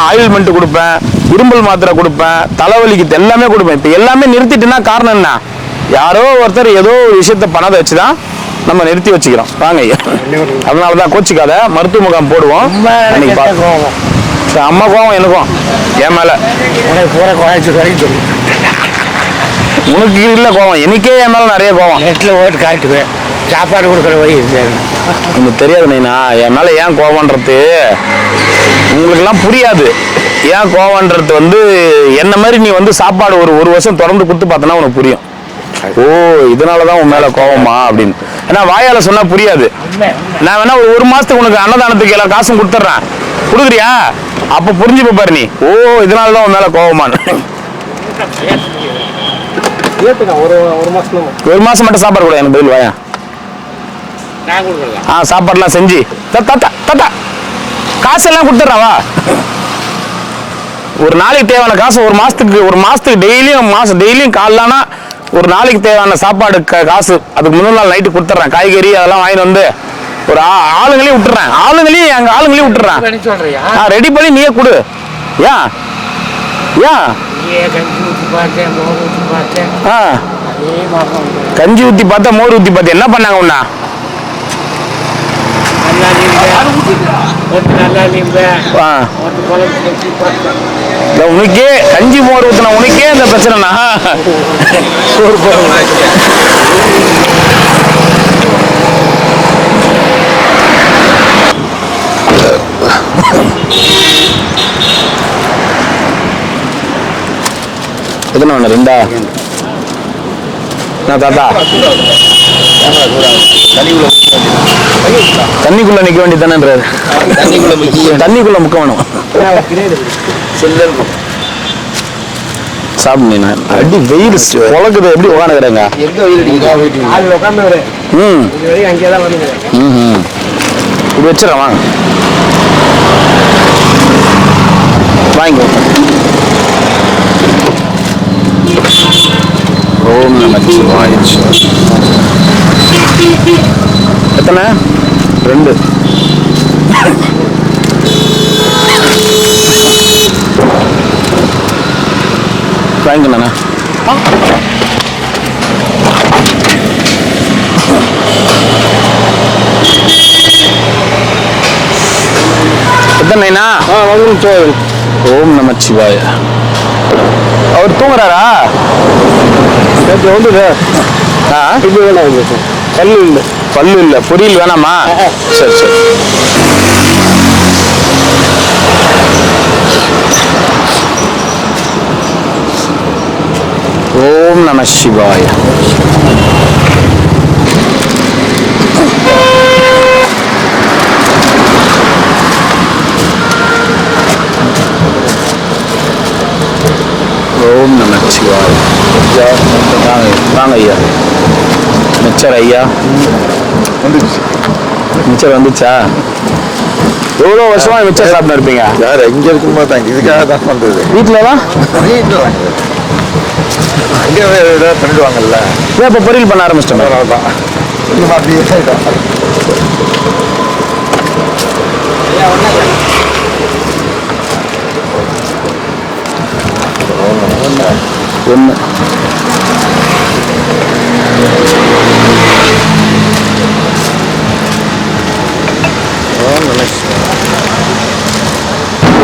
ஆயில்மெண்ட் கொடுப்பேன், இரும்பல் மாத்திரை கொடுப்பேன், தலைவலிக்கு எல்லாமே கொடுப்பேன். இப்போ எல்லாமே நிறுத்திட்டுன்னா காரணம் என்ன? யாரோ ஒருத்தர் ஏதோ ஒரு விஷயத்த பணத்தை வச்சுதான் நம்ம நிறுத்தி வச்சுக்கிறோம். வாங்க ஐயா, அதனாலதான் கோச்சிக்காத, மருத்துவ முகாம் போடுவோம். அம்மா கோவம் எனக்கும் என் மேல, உனக்கு இல்ல கோவம், எனக்கே என் மேல நிறைய கோவம். நெட்டில் ஓட்டு காட்டுவேன், சாப்பாடு கொடுக்குற வழி உங்களுக்கு தெரியாது நைனா என் மேல ஏன் கோவம்ன்றது உங்களுக்குலாம் புரியாது. ஏன் கோவம்ன்றது வந்து என்ன மாதிரி நீ வந்து சாப்பாடு ஒரு வருஷம் தொடர்ந்து கொடுத்து பார்த்தனா உனக்கு புரியும். ஓ இதனாலதான் உன் மேல கோவமா அப்படின்னு. ஏன்னா வாயால சொன்னா புரியாது. நான் வேணா ஒரு மாசத்துக்கு உனக்கு அன்னதானத்துக்கு எல்லாம் காசும் கொடுத்துட்றேன், கொடுக்குறியா? அப்ப புரிஞ்சு பாரு நீ, ஓ இதனாலதான் உன் மேல கோவமானு. ஒரு மாசம் மட்டும் சாப்பாடு கூட எனக்கு பதில் வாயா. சாப்பாடுலாம் செஞ்சு காசு எல்லாம் கொடுத்துட்றாவா? ஒரு நாளைக்கு தேவையான காசு ஒரு மாசத்துக்கு டெய்லியும் காலைலானா ஒரு நாளைக்கு தேவையான சாப்பாடு காசு அதுக்கு முன்னாள் நாள் நைட்டு கொடுத்துட்றேன். காய்கறி அதெல்லாம் வாங்கிட்டு வந்து ஒரு ஆளுங்களையும் விட்டுறேன். ரெடி பண்ணி நீயே கொடு. ஏன் கஞ்சி ஊத்தி பார்த்தா மோர் ஊத்தி பார்த்தா என்ன பண்ணாங்க உன்னா? உனக்கே கஞ்சி மோர் ஊத்தினா உனக்கே இந்த பிரச்சனைனா எத்தனை வேணும்? 2 தாத்தா தண்ணிக்குள்ள நிக்க வேண்டியதானன்றாரு. தண்ணிக்குள்ள முக்க வேணும். சாப்பிடுங்க. அடி வெயில் உலகுது, எப்படி உட்காந்துக்கிறாங்க? இப்படி வச்சிடறேன், வாங்க வாங்கிக்கோ. ஓம் நமச்சிவாய. எத்தனை? 2. வாங்கிக்கண்ணா. எத்தனைண்ணா? ஓம் நமச்சிவாய. அவர் தூங்குறாரா? பல்லு இல்ல பொரியல் வேணாமா? சரி சரி. ஓம் நம சிவாய. ஓம் நம சிவாய. வாங்க ஐயா. மிச்சர் ஐயா வந்துச்சு. மிச்சர் வந்துச்சா? எவ்வளோ வருஷமா மிச்சர் சாப்பிட்டு இருப்பீங்க? யார் எங்க இருக்கும்போது தான் இதுக்காக தான் வந்தது. வீட்டில் தான் அங்கே ஏதாவது பண்ணிடுவாங்கல்ல. இப்போ பொரியல் பண்ண ஆரம்பிச்சிட்டோம். அவ்வளோதான்.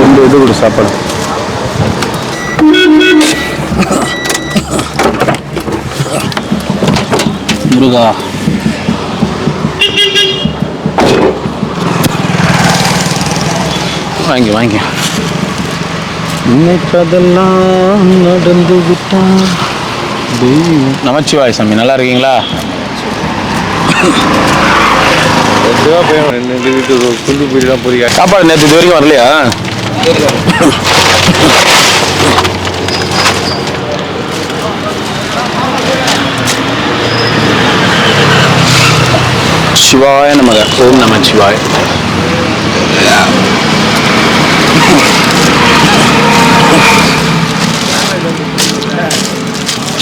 ஒன்று இது கூட சாப்பாடு. முருகா வாங்கி நினைப்பதெல்லாம் நடந்து விட்டான். நமச்சிவாய் சாமி, நல்லா இருக்கீங்களா? வீட்டு புது வீடு தான் புரியா. சாப்பாடு நேற்று இது வரைக்கும் வரலையா? சிவாய நமக. ஓம் நம சிவாய.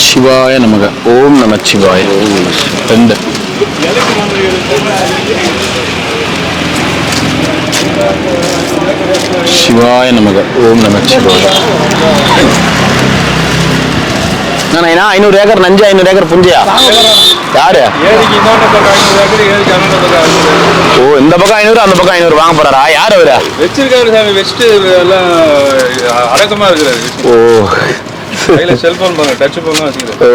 சிவாய நமக. ஓம் நம சிவாய. ரெண்டு. சிவாய நமக. ஓம் நம சிவாய. 500 ஏக்கர் நஞ்சு, 500 ஏக்கர் புஞ்சியா? யாரு? ஓ, இந்த பக்கம் 500, அந்த பக்கம் 500 வாங்க போறாரா? யார் அவரு? வச்சிருக்காரு சாமி, வச்சுட்டு எல்லாம் அடக்கமா இருக்கிறாரு. ஓ, கையில செல்போன் பாருங்க, டச் போன்லாம் வச்சுக்கிறாரு. ஓ,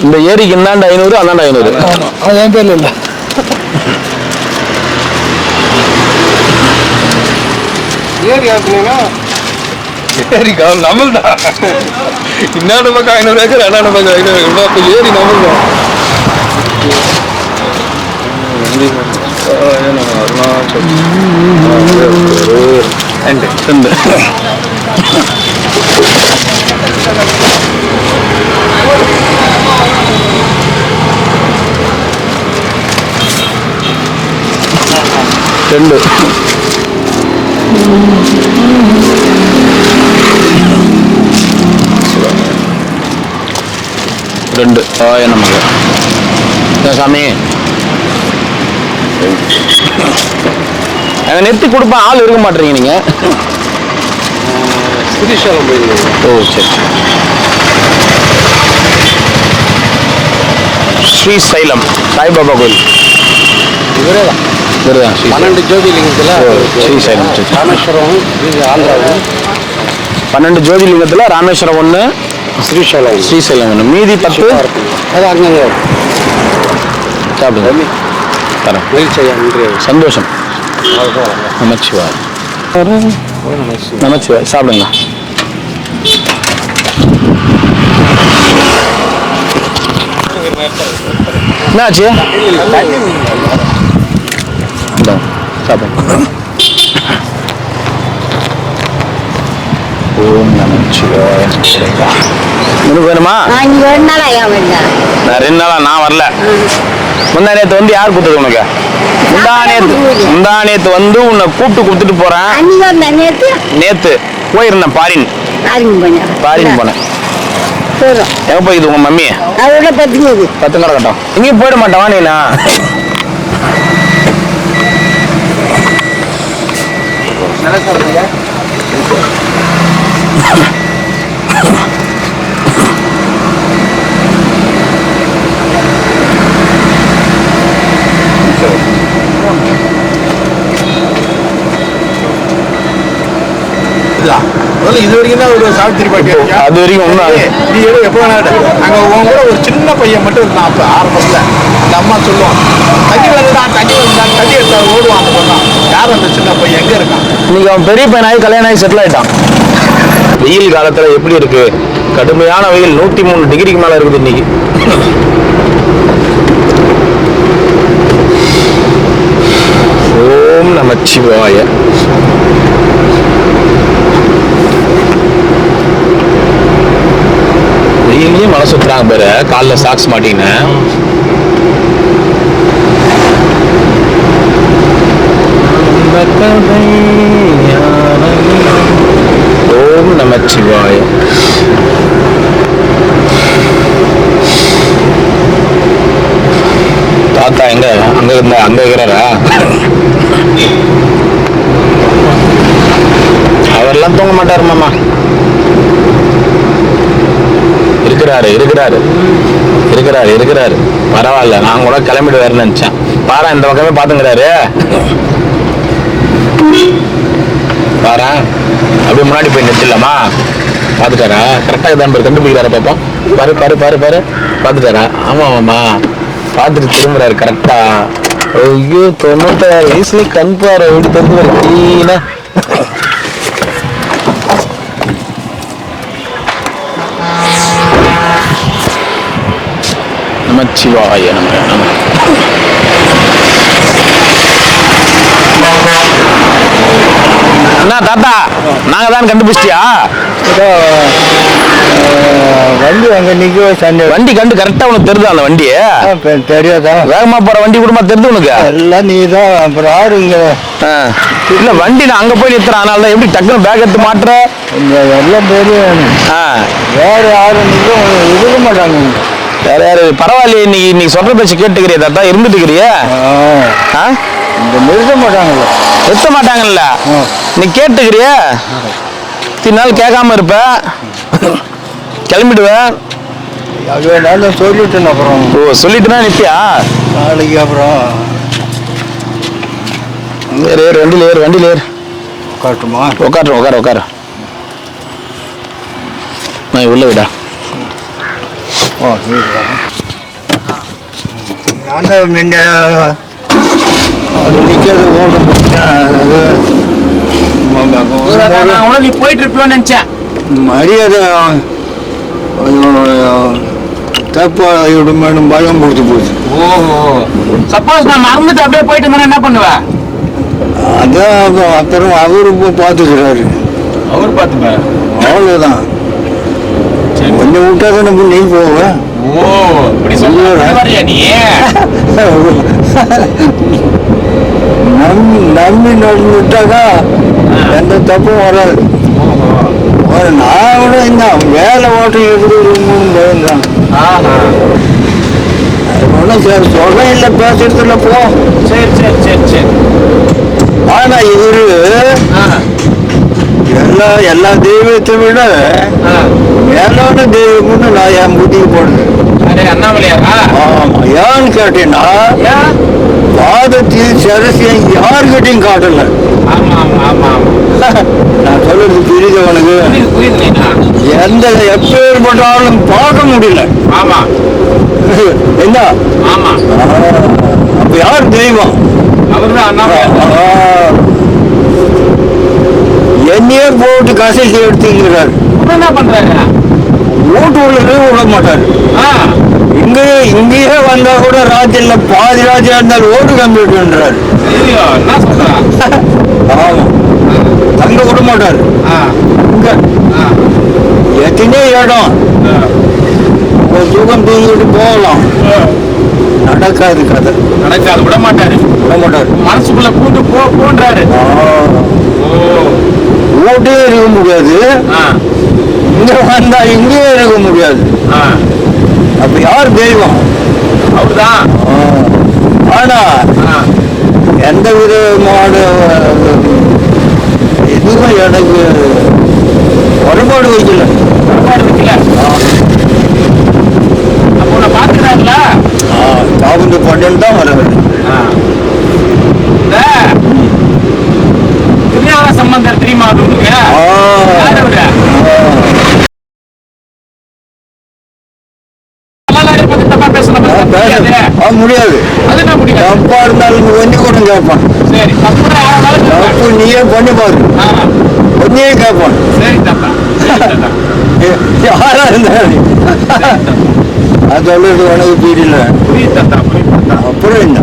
இந்த ஏரிக்கு இந்தாண்ட 500, அந்தாண்ட 500. அது என் பேர்ல இல்லை. ஏரி ஆக்குனீங்கன்னா ஏரி நம்மள்தான். இன்னாண்ட பக்கம் 500 ஏக்கர், அண்ணாண்ட பக்கம் 500 ஏக்கர். அப்ப ஏரி நம்மள்தான். ரெண்டு. ரெண்டு. ஆய நமக. சாமி நெத்தி கொடுப்பேன், ஆள் இருக்க மாட்டீங்க நீங்க. ஸ்ரீசைலம் போயிருக்கீங்க? ஓ, சரி. ஸ்ரீசைலம் சாய்பாபா கோயில். இவரே தான். 12 ஜோதிலிங்கத்தில் ஸ்ரீசைலம் ராமேஸ்வரம், ஆந்திராவும். 12 ஜோதிலிங்கத்தில் ராமேஸ்வரம் 1, ஸ்ரீசைலம் 1. மீதி 10 அது அங்கங்க சாப்பிடுங்க. தரேன். சந்தோஷம். நமச்சிவாய். நமச்சிவாய். சாப்பிடுங்க. என்னாச்சு? சாப்பிடுங்க. ஓம் நமச்சிவாய். உனக்கு வேணுமா? நான் 2 நாள் நான் 2 நாளா நான் வரல. முந்தா நேத்து வந்து யார் கூப்பிட்டது உனக்கு? முந்தா நேத்து வந்து உன்னை கூப்பிட்டு கொடுத்துட்டு போறேன். நேத்து போயிருந்தேன் பாரின் போனேன். எங்க போயிது உங்க மம்மி? அதோட 10 கடை கட்டும். இங்கேயும் போயிட மாட்டாவா நீனா? இது வரைக்கும் தான் ஒரு சாவித்திரி பாட்டி. அது வரைக்கும் நீ எப்போ வேணாடு. அங்கே உன் கூட ஒரு சின்ன பையன் மட்டும் இருந்தான். அப்போ ஆரம்பத்தில் இந்த அம்மா சொல்லுவான், தண்ணி வந்துதான் தண்ணி எடுத்தா ஓடுவான். அந்த பொண்ணான் யார் அந்த சின்ன பையன் எங்கே இருக்கான்? இன்னைக்கு அவன் பெரிய பையனாகி கல்யாணம் ஆகி செட்டில் ஆயிட்டான். வெயில் காலத்துல எப்படி இருக்கு? கடுமையான வெயில், 103 டிகிரிக்கு மேல இருக்குது இன்னைக்கு. ஓம் நமச்சிவாய. வெயிலையும் மழை சுத்துறாங்க பாரு. காலில் சாக்ஸ் மாட்டின்னு ஓம் நமச்சிவாய. தாத்தா எங்க? அங்க இருக்கிறாரா? அவரெல்லாம் தூங்க மாட்டாரு மாமா. இருக்கிறாரு. பரவாயில்ல, நான் கூட கிளம்பிடுவாருன்னு நினைச்சேன். பாரா இந்த பக்கமே பாத்துங்கிறாரு. பாரா அப்படியே முன்னாடி போய் நிறுத்திடலாமா? பாத்துட்டாரா? கரெக்டாக தான் பேர் கண்டுபிடிக்கிறாரு. பாப்போம். பாரு பாத்துட்டாரா? ஆமாமாமா, பாத்துட்டு திரும்புறாரு கரெக்டா. ஐயோ, 96 வயசுல கண் பாரு எப்படி தெரிஞ்சுவாரு கிளீனா. நமச்சிவாய நமக. என்ன தாத்தா நாங்க தான் கண்டுபிடிச்சிட்டியா? வண்டி அங்க நிக்க சண்டை வண்டி கண்டு கரெக்டா உனக்கு தெரியுதா அந்த வண்டி? தெரியாதா? வேகமா போற வண்டி கூட தெரியுது உனக்கு? எல்லாம் நீதான். அப்புறம் யாரு இங்க? இல்ல வண்டி நான் அங்க போய் நிறுத்துறேன். அதனால தான் எப்படி டக்குன்னு பேக் எடுத்து மாட்டுற? இங்க எல்லாம் பேரு வேற யாரும் இருக்க மாட்டாங்க. வேற யாரு? பரவாயில்லையே, நீ சொல்ற பேச்சு கேட்டுக்கிறிய தாத்தா, இருந்துட்டுக்கிறிய? இங்க நிறுத்த மாட்டாங்கல்ல. நிறுத்த மாட்டாங்கல்ல? நீ கேட்டுக்கிறிய? இத்தனை நாள் கேட்காம இருப்ப, கிளம்பிடுவேன். நான் சொல்லிட்டேன். அப்புறம் ஓ சொல்லிட்டுனா நிப்பியா? நாளைக்கு அப்புறம் ஏறு வண்டியில் ஏறு. உட்காட்டுமா? உட்காரு. நான் உள்ள விடா. நான் முன்ன அது நிற்கிறது நீ போயிட்டு இருப்பியோன்னு நினைச்சேன். மரியாதை தப்பா மேடம் பயம் கொடுத்து போச்சு. ஓஹோ, சப்போஸ் நான் மறந்துட்டு அப்படியே போயிட்டு இருந்தா என்ன பண்ணுவேன்? அதான் அப்புறம் அவரு பார்த்துக்கிறாரு. அவர் பார்த்துப்ப. அவ்வளவுதான். கொஞ்சம் விட்டா தான் நீ போவேன். ஓ இப்படி சொல்லுறியா நீ? நம்பி விட்டாக்கா எந்த தப்பும் வராது. நான் கூட இந்த வேலை ஓட்டம் எப்படி இருக்குன்னு ஒன்றும் சரி சொல்றேன் இல்லை, பேசுறதுல போ. சரி. ஆனா இவரு எல்லா தெய்வத்தை விட மேலான தெய்வம்னு நான் என் புத்திக்கு போடுது. ஏன்னு கேட்டீங்கன்னா பாதத்தில் சரசியம் யாருக்கிட்டையும் காட்டல. நான் சொல்றது புரியுதவனுக்கு? எந்த எப்பேற்பட்டாலும் பார்க்க முடியல. என்ன அப்ப யார் தெய்வம்? என்னையே போட்டு கசைக்கு எடுத்துக்கிறாரு. என்ன பண்றாங்க? ஓட்டு உள்ளதே விட மாட்டாரு. இங்கேயே வந்தா கூட ராஜ்யம்ல பாதி ராஜ்யம் இருந்தாலும் ஓட்டு கம்ப்யூட்டர்ன்றாரு. ஆமா, அங்க விட மாட்டாரு. இங்க எத்தனையோ இடம் ஒரு சுகம் தூங்கிட்டு போகலாம், நடக்காது கதை. விட மாட்டாரு. மனசுக்குள்ள கூட்டு போன்றாரு. ஓட்டே இருக்க முடியாது, இங்க வந்தா இங்கேயே இருக்க முடியாது. அப்ப யார் தெய்வம்? அவருதான். ஆனா எந்த விதமான எதுவும் எனக்கு ஒருபாடு வைக்கல. அப்போ நான் பாத்துக்கிறாருல காவந்து பண்ணேன்னு தான் வர்றாரு. திருஞான சம்பந்தர் தெரியுமா? முடியாது. தப்பா இருந்தாலும் ஒன்னி கூட கேட்பான். தப்பு நீயே பண்ணி பாரு, ஒன்னியே கேட்பான். யாரா இருந்தாலும் அது சொல்றது உனக்கு புரியல. அப்புறம் என்ன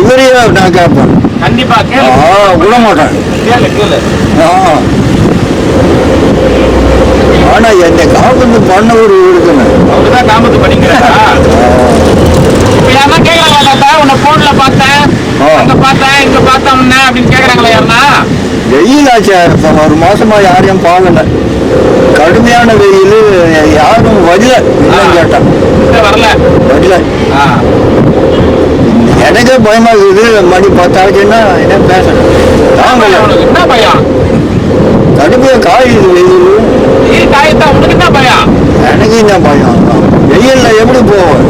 இவரையே நான் கேட்பேன். கண்டிப்பா விட மாட்டேன். ஆனா என்னை காப்பந்து பண்ண ஒரு இருக்குன்னு அவருதான் காமத்து பண்ணிக்கிறாரா? யாருன்னா கேட்கறாங்களா? உன்னை போன்ல பார்த்தேன், அங்க பார்த்தேன், இங்க பார்த்தேன் அப்படின்னு கேட்கறாங்களா யாருன்னா? வெயில் ஆச்சு, ஒரு மாசமா யாரையும் பார்க்கல. கடுமையான வெயில், யாரும் வரல. கேட்டான் வரல. எனக்கே பயமா இருக்குது. மணி 10 ஆச்சுன்னா என்ன பேசணும்? என்ன பயம்? கடுமையா காயுது வெயில். காயத்தான் உனக்கு என்ன பயம்? எனக்கு என்ன பயம்? வெயில்ல எப்படி போவோம்?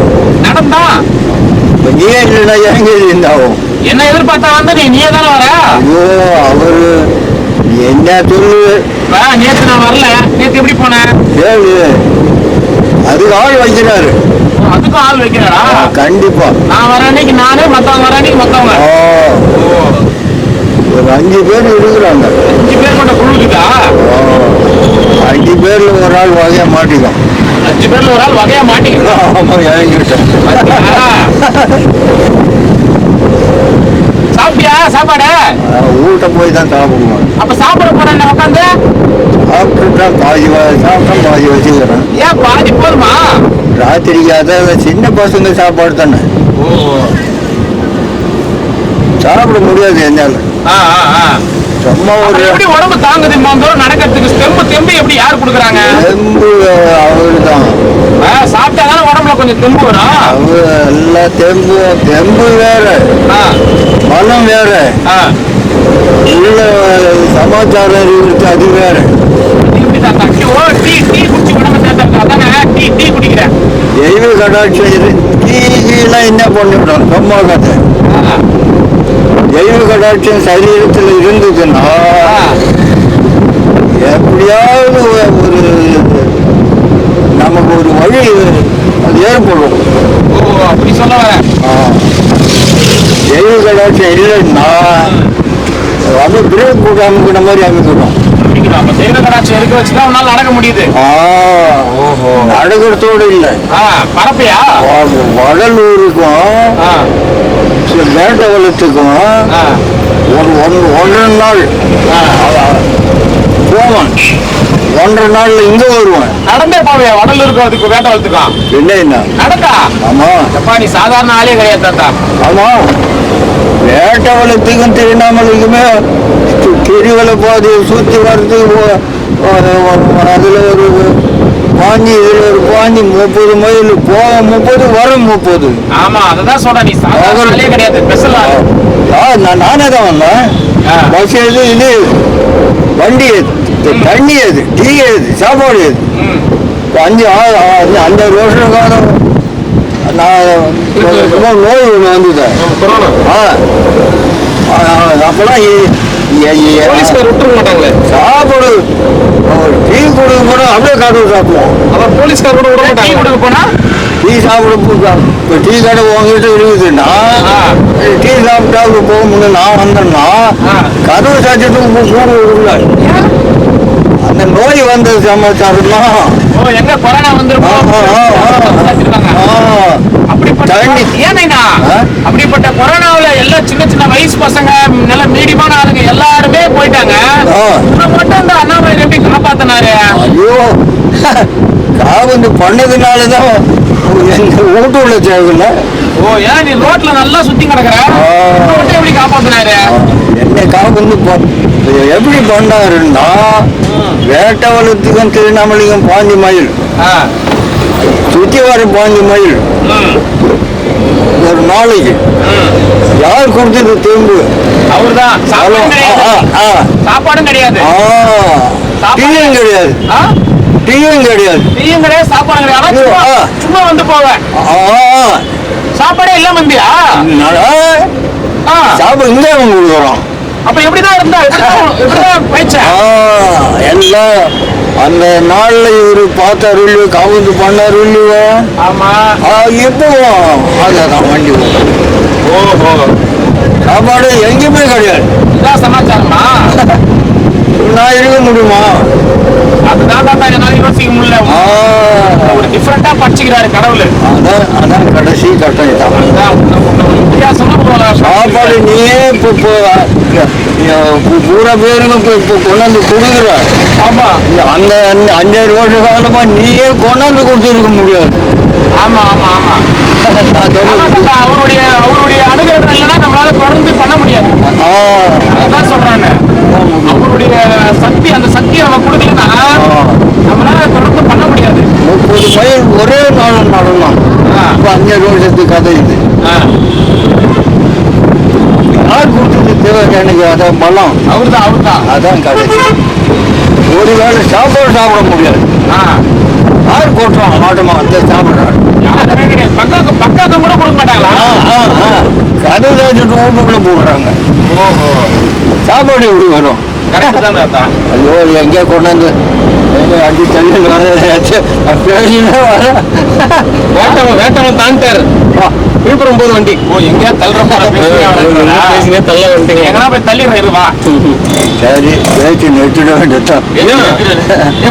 நடந்தா நீ இல்லைன்னா எங்க இருந்தாவும் என்ன எதிர்பார்த்தா வந்து நீயே தானே வர? ஐயோ அவரு என்ன சொல்லு. நேத்து நான் வரல. நேத்து எப்படி போனேன்? அதுக்கு ஆள் வைக்கிறாரு. அதுக்கும் ஆள் வைக்கிறாரா? கண்டிப்பா. நான் வர அன்னைக்கு நானு, மத்தவங்க வர அன்னைக்கு மத்தவங்க. ஒரு 5 பேர் இருக்கிறாங்க. 5 பேர் கொண்ட குழுக்குதா? 5 பேர்ல ஒரு ஆள் வகையா மாட்டிக்கும். 5 பேர்ல ஒரு ஆள் வகையா மாட்டிக்கலாம். ஆமா, இறங்கிட்டேன். சாப்பிட்டியா? சாப்பாடு ஊட்ட போய் தான் சாப்பிடுவோம். அப்ப சாப்பிட போறேன் உட்காந்து சாப்பிட்டுட்டேன், பாதி சாப்பிட்டேன், பாதி வச்சுக்கிறேன். ஏன் பாதி போதுமா? ராத்திரிக்கு அதான் சின்ன பசங்க சாப்பாடு தானே, சாப்பிட முடியாது என்னால. சும்மா ஒரு எப்படி உடம்பு தாங்குது நடக்கிறதுக்கு? தெம்பு எப்படி யாரு கொடுக்குறாங்க? தெம்பு அவரு தான். சாப்பிட்டாதானே உடம்புல கொஞ்சம் தெம்பு வரும். அவரு எல்லாம் தெம்பு வேற, பலம் வேற, உள்ள சமாச்சாரம் இருக்கு அது வேற. டீ குடிக்கிறேன். தெய்வ கடாட்சம் டீலாம் என்ன பண்ணிவிடும் சும்மா கதை. தெய்வ கடாட்சம் சரீரத்தில் இருந்ததுன்னா எப்படியாவது ஒரு நமக்கு ஒரு வழி அது ஏற்படும். அப்படி சொல்ல வரேன். தெய்வ கடாட்சம் இல்லைன்னா அது பிரேக் போட்டு அமைக்கிற மாதிரி அமைக்கிடும். தெய்வ கடாட்சம் இருக்க வச்சுதான் உன்னால நடக்க முடியுது. நடக்கிறதோடு இல்லை, பரப்பையா வடலூருக்கும் மேட்டவளத்துக்கும் ஒன்றரை நாள் போவேன். 1.5 நாள்ல இங்க வருவேன். நடந்தே போவே வடலூருக்கு அதுக்கு வேட்டவளத்துக்கும் என்ன நடக்கா? ஆமா அப்பா நீ சாதாரண ஆளே கிடையாது தாத்தா. ஆமா, வேட்டவளத்துக்கும் திருவண்ணாமலைக்குமே கிரிவலை பாதையை சுற்றி வர்றதுக்கு அதுல ஒரு பாஞ்சி, இதுல ஒரு பாஞ்சி 30 மைல் போக 30 வர 30. ஆமா அததான் சொல்றேன், நீ சாதாரண ஆளே கிடையாது. ஸ்பெஷல் நானே தான் வந்தேன். பஸ் எது, இது வண்டி எது, தண்ணி எது, டீ எது, சாப்பாடு எது. 5-6 வருஷம் காலம் நான் நோய் ஒன்று வந்துட்டேன். அப்பெல்லாம் விட்டுருக்க மாட்டாங்களே சாப்பாடு, டீ கொடுக்க போனா அப்படியே கடை சாப்பிடுவோம். அதான் போலீஸ்கார் கூட விட மாட்டாங்க. கொடுக்க போனா டீ சாப்பிட இப்போ டீ கடை உங்ககிட்ட இருக்குதுன்னா டீ சாப்பிட்டா போக முடியும். நான் வந்தேன்னா கதவு சாச்சிட்டு கூட அந்த நோய் வந்த சமாச்சாரம் தான். எங்க கொரோனா அப்படிப்பட்ட கொரோனாவுல எல்லாம் சின்ன சின்ன வயசு பசங்க, நல்ல மீடியமான ஆளுங்க எல்லாருமே போயிட்டாங்க. மட்டும் இந்த அண்ணாமலை எப்படி காப்பாத்தினாரு? ஐயோ, காவந்து பண்ணதுனாலதான் எங்க வீட்டுல தேவையில்லை. ஏன் நீ ரோட்ல நல்லா சுத்தி கிடக்குற, எப்படி காப்பாத்தினாரு? என்ன காவந்து எப்படி பண்ணாருன்னா, வேட்டவளத்துக்கும் திருவண்ணாமலைக்கும் 5 மைல், சுத்தி வர 5 மைல் ஒரு நாளைக்கு. யார் கொடுத்தது தெம்பு? அவர்தான். சாப்பாடும் கிடையாது, டீயும் கிடையாது, டீயும் கிடையாது, டீயும் கிடையாது, சாப்பாடு கிடையாது. சும்மா வந்து போவேன். சாப்பாடே இல்லாம வந்தியா? சாப்பாடு இங்கே அவங்க கொடுக்குறோம். அப்ப எப்படிதான் இருந்தா எல்லாம் அந்த நாள்ல இவரு பார்த்தாரு இல்லையோ, காவந்து பண்ணாரு இல்லையோ. ஆமா, இப்போ அதான் வண்டி சாப்பாடு எங்கேயுமே கிடையாது. இதான் சமாச்சாரமா? நான் இருக்க முடியுமா? அதுதான் தாத்தா என்னால யோசிக்க முடியல. ஒரு டிஃபரெண்டா படிச்சுக்கிறாரு கடவுள். அதான் கடைசி கட்டம். சாப்பாடு நீயே பூரா பேருக்கு இப்போ கொண்டாந்து கொடுக்குற. ஆமா, அந்த 5 வருஷ காலமா நீயே கொண்டாந்து கொடுத்துருக்க முடியாது. ஆமா ஆமா ஆமா, அவருடைய அனுகிரகம் இல்லைன்னா நம்மளால தொடர்ந்து பண்ண முடியாது. அதான் சொல்றாங்க, அவருடைய சக்தி, அந்த சக்தி அவன் கொடுக்கலன்னா நம்மளால தொடர்ந்து பண்ண முடியாது. 30 மைல் ஒரே நாள் நடலாம். இப்போ 5 வருஷத்துக்கு கதை இது. யார் கொடுத்தது தேவை எனக்கு? அதான் பலம் அவர்தான். அதான் கதை. ஒரு வேளை சாப்பாடு சாப்பிட முடியாது. யார் போட்டுருவாங்க மாட்டோமா அந்த சாப்பிட்றாங்க. பக்காக்கம் கூட கொடுக்க மாட்டாங்களா? கதை வச்சுட்டு வீட்டுக்குள்ள போடுறாங்க. சாப்பாடு எப்படி வரும்? ஐயோ, எங்கே கொண்டாந்து அடி தள்ளி வேட்டவன் தாண்டாரு. விழுப்புரம் போது வண்டி எங்கேயா தள்ள வந்துட்டீங்க, எங்கன்னா போய் தள்ளிடுறா. சரி, பேச்சு நெட்டுட வேண்டியதான்.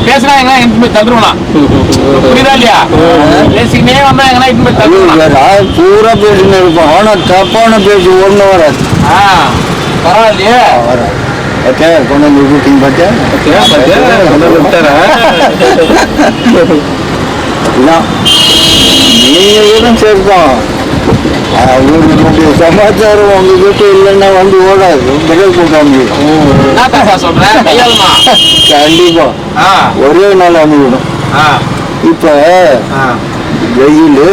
பேசினா எங்கன்னா இட்டு போய் தள்ளுருவலாம். புரியுதா இல்லையா? பேசிக்கினே வந்தா எங்கன்னா இட்டு போய் தள்ளுருவலாம். பூரா பேசினு இருப்போம். ஆனா தப்பான பேச்சு ஒண்ணு வராது. பரவாயில்லையே. ஓகே கொண்டு வந்து விட்டீங்க பார்த்தியா அப்படிதான் நீங்களும் சேர்ப்போம் அவங்களுடைய சமாச்சாரம் உங்க வீட்டு இல்லைன்னா வந்து ஓடாது பிறகு போக முடியும் சொல்றேன் கண்டிப்பா ஒரே நாள் அமைவிடும் இப்ப வெயில்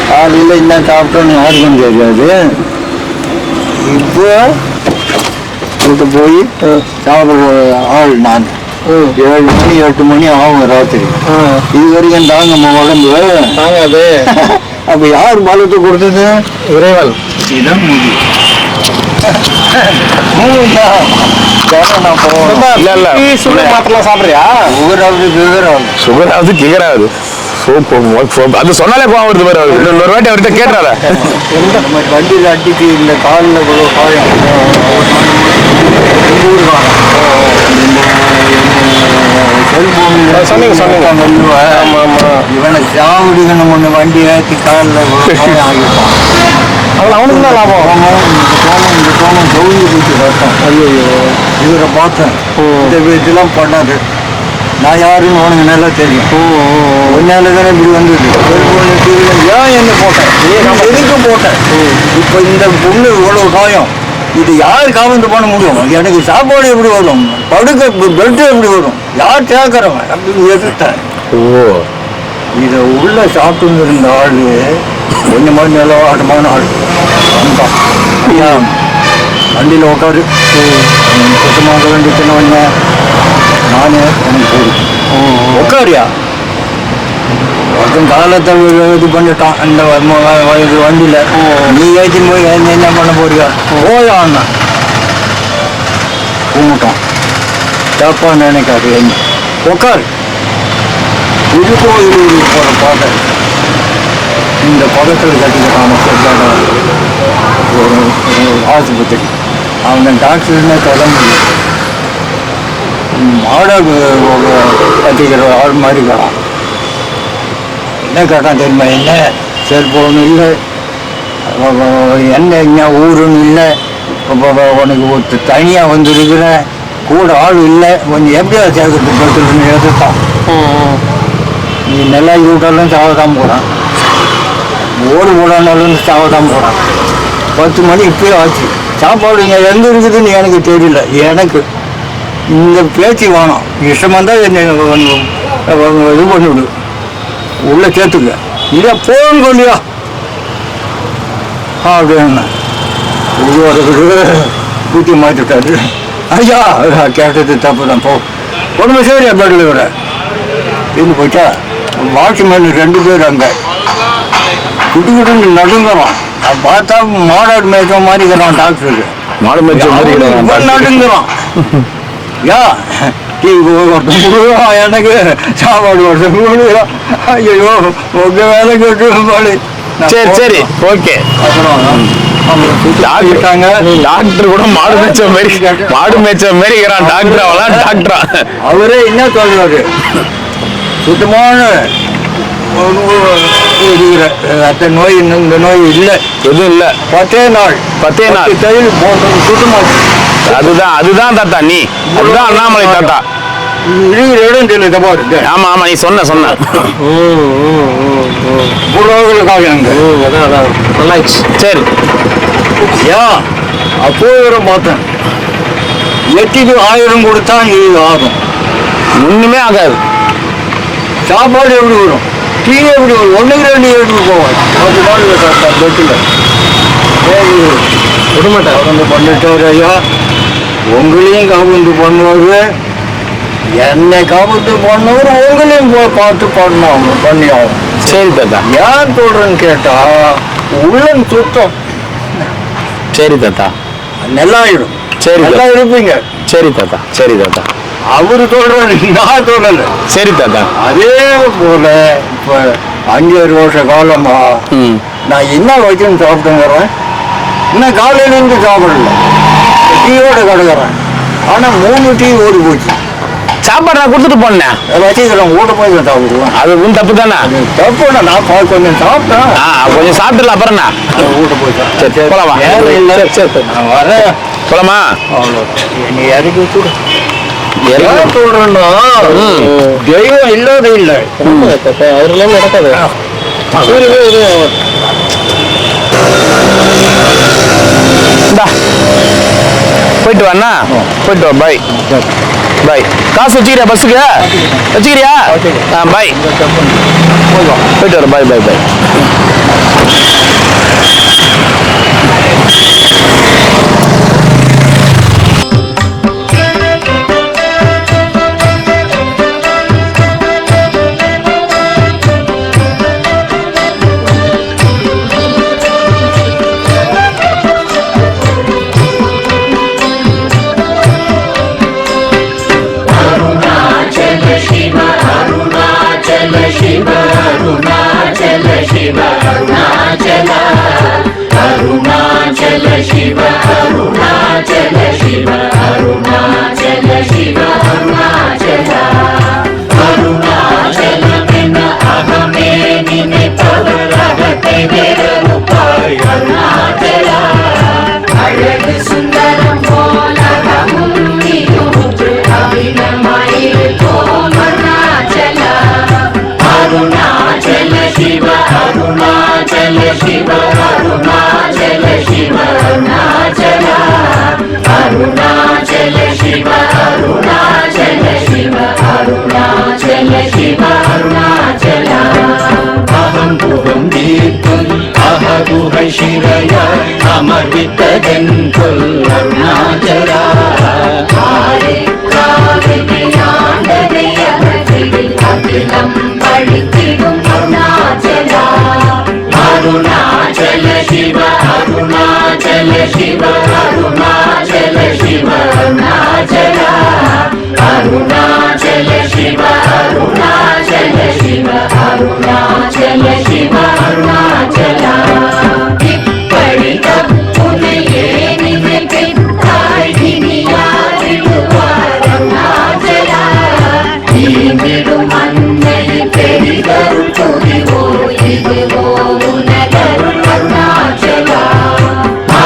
காலையில் என்ன சாப்பிட்டோன்னு யாருக்கும் தெரியாது இப்போ கூட்டு போய் சாப்பிட்ற ஆள் நான் 7 மணி 8 மணி ஆகும் ராத்திரி இது வரைக்கும் தாங்க உடம்பு தாங்காது. அப்ப யார் பலத்தை கொடுத்தது இறைவன். இதுதான் முடியும் இல்ல இல்ல சுகர் மாத்திரம் சாப்பிடுறியா? சுகராவது கிகராவது அது சொன்னாலே கோவம் வருது பாரு அவருக்கு. இன்னொரு வாட்டி அவர்கிட்ட கேட்டுறாத. நம்ம வண்டியில் அடிக்கு இந்த காலில் காயம் சொன்னீங்க. இவனை சாவடிக்கணும் ஒன்று வண்டி ஏற்றி காலில் ஆகிப்பான். அவனுக்கு தான் லாபம். இந்த தோணம் தொழில் போச்சு பார்த்தேன். ஐயோ இவரை பார்த்தேன். இந்த இதெல்லாம் பண்ணாது. நான் யாருன்னு உனக்கு நல்லா தெரியும். ஒன்னால தானே இப்படி வந்தது. ஏன் என்ன போட்டேன் எதுக்கு போட்டேன். இப்போ இந்த பொண்ணு இவ்வளவு காயம் இது யாரு காவந்து பண்ண முடியும். எனக்கு சாப்பாடு எப்படி வரும், படுக்க பெல்ட் எப்படி வரும், யார் கேட்கறவன் அப்படின்னு எதிர்த்தேன். இதை உள்ள சாப்பிட்டு இருந்த ஆளு கொஞ்சம் மாதிரி நிலவாட்டமான ஆள் வந்தான். வண்டியில் உட்காரு சுத்தமாக வேண்டி சின்ன நானே எனக்கு போயிடுச்சு. உட்காரியா ஒருத்தன் காலத்தை இது பண்ணிட்டான் இந்த வண்டியில். நீ ஏற்றி போய் என்ன பண்ண போறியா போயா அண்ணா கும்பிட்டான். தப்பா நினைக்காது என்ன உட்காரு. இது கோயில் போகிற பாட்டை இந்த பக்கத்தில் கட்டிக்கிட்டான் செட்டான ஒரு ஆஸ்பத்திரி. அவன் டாக்டர்னே தொடர்ந்து மாடாக்கு கட்டிக்கிற ஆள் மாதிரி இருக்கான். என்ன கேட்டான் தெரியுமா, என்ன செல்போன் இல்லை, என்ன என்ன ஊருன்னு இல்லை, உனக்கு தனியாக வந்துருக்குற கூட ஆள் இல்லை, கொஞ்சம் எப்படியா சேர்க்கறது படுத்துன்னு எடுத்துட்டான். நீ நல்லா யூட்டாலும் சாவதான் போகிறான், ஓடு போடானாலும் சாவதான் போகிறான். 10 மணி இப்பயே ஆச்சு. சாப்பாடு இங்கே எங்கே இருக்குதுன்னு எனக்கு தெரியல. எனக்கு இந்த பேச்சு வேணும். இஷ்டமாக இருந்தால் என்ன இது பண்ணிவிடு, உள்ளே சேர்த்துக்க. இல்லை போன் கொண்டியா அப்படின்னு ஊற்றி மாற்றிட்டாரு. ஐயா கேட்டது தப்பு தான். ஒன்றுமே சரியா பெட்டில் விட இருந்து போயிட்டா. வாட்ச்மேன் 2 பேர் அங்கே குட்டி நடுங்குறான். பார்த்தா மாடாடு மேய்ச்ச மாதிரி இருக்கிறான். டாக்டருக்கு மாடு மேய்ச்சல் நடுங்குறான். யா டீ எனக்கு சாப்பாடு வருஷம். ஐயோ உங்க வேலை கேட்டு பாடி. சரி சரி ஓகே. டாக்டர் கூட மாடு மேய்ச்ச மாதிரி இருக்கிறான். டாக்டர் அவெல்லாம் டாக்டரா? அவரே என்ன சொல்றாரு, சுத்தமான அத்த நோய் இந்த நோய் இல்லை, எதுவும் இல்லை. 10 நாள் தையல் போட்டது சுத்தமாச்சு. அதுதான் தாத்தா, நீ அதுதான் அண்ணாமலை தாத்தா. இருக்கிற இடம் தெரியல பாரு. ஆமா ஆமா நீ சொன்ன புலவர்களுக்காக சரி. ஏன் அப்போ பார்த்தேன் 8க்கு 1000 கொடுத்தா இது ஆகும். ஒண்ணுமே ஆகாது. சாப்பாடு எப்படி வரும், டீ எப்படி வரும், 1க்கு 2 எடுத்து போவாங்க. 10 நாள் பெட்டில் விடமாட்டேன். அவங்க பண்ணிட்டாரு. ஐயா உங்களையும் காபந்து பண்ணுவாரு, என்னை காபத்து பண்ணவர் உங்களையும் பார்த்து பண்ணி ஆகும். சரி தாத்தா. ஏன் சொல்றேன்னு கேட்டா உள்ளம் சுத்தம். சரி தாத்தா. நல்லாயிடும். சரி நல்லா இருப்பீங்க. சரி தாத்தா. சரி தாத்தா. அவரு சொல்றாரு, நான் சொல்லல. சரி தாத்தா. அதே போல இப்ப 5-6 வருஷ காலமா நான் என்ன வச்சுன்னு சாப்பிட்டுங்கிறேன். இன்னும் காலையில இருந்து சாப்பிடல, டீயோட கிடக்குறேன். ஆனா 3 டீ ஓடி போச்சு. சாப்பாடு நான் கொடுத்துட்டு போனேன் வச்சுக்கிறேன். ஊட்ட போய் சாப்பிடுவேன். அது உன் தப்பு தானே. தப்பு நான் கொஞ்சம் சாப்பிட்டேன். கொஞ்சம் சாப்பிட்டுல அப்புறம் ஊட்ட போய் போலாமா? வேற இல்லை. சரி நான் வரேன். போலாமா? நீ இறக்கி விட்டுடு. சொல்றேன்னா தெய்வம் இல்லாத இல்லை அவரெல்லாம் நடக்காது. போயிட்டு வாண்ணா, போயிட்டு வா. பாய் பாய். காசு வச்சுக்கிறியா பஸ்ஸுக்கு? வச்சுக்கிறியா? பாய், போயிட்டு வர. பாய் பாய் பாய். ಶಿರಯ ಅಮರ್ವಿತದೆಂಕೊಲ್ ಅರುಣಾಚಲ ಅರುಣಾಚಲ ಶಿವ ಅರುಣಾಚಲ ಶಿವ ಅರುಣಾಚಲ ಶಿವ ಅರುಣಾಚಲ ಅರುಣಾಚಲ ಶಿವ ಅರುಣಾಚಲ ಶಿವ ಅರುಣಾಚಲ ಶಿವ ಅರುಣಾಚಲ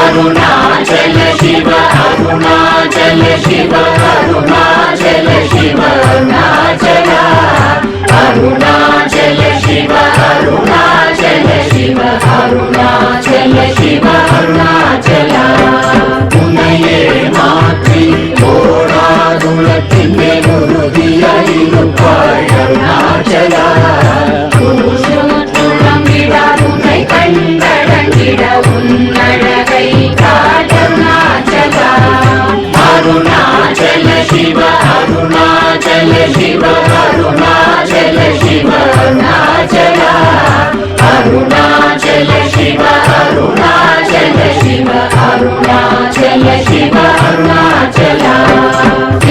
ಅರುಣಾಚಲ ಶಿವ ಅರುಣಾಚಲ ಶಿವ ಅರುಣಾಚಲ ಶಿವ ಅರುಣಾಚಲ ಅರುಣಾಚಲ ಶಿವ ಅರುಣಾಚಲ ಶಿವ ಅರುಣಾಚಲ ಶಿವ ಅರುಣಾಚಲ புனையே மாற்றி போராதுலத்திலே உறுதியாயிருப்பாய் அருணாச்சல துளம்பிடாதுனை கண்டடங்கிட உன்னழகை காட்டருணாச்சல அருணாச்சல சிவ அருணாச்சல சிவ அருணாச்சல சிவ அருணாச்சல அருணாச்சல சிவ அருணாச்சல சிவ அருணாச்சல சிவ அருணாச்சல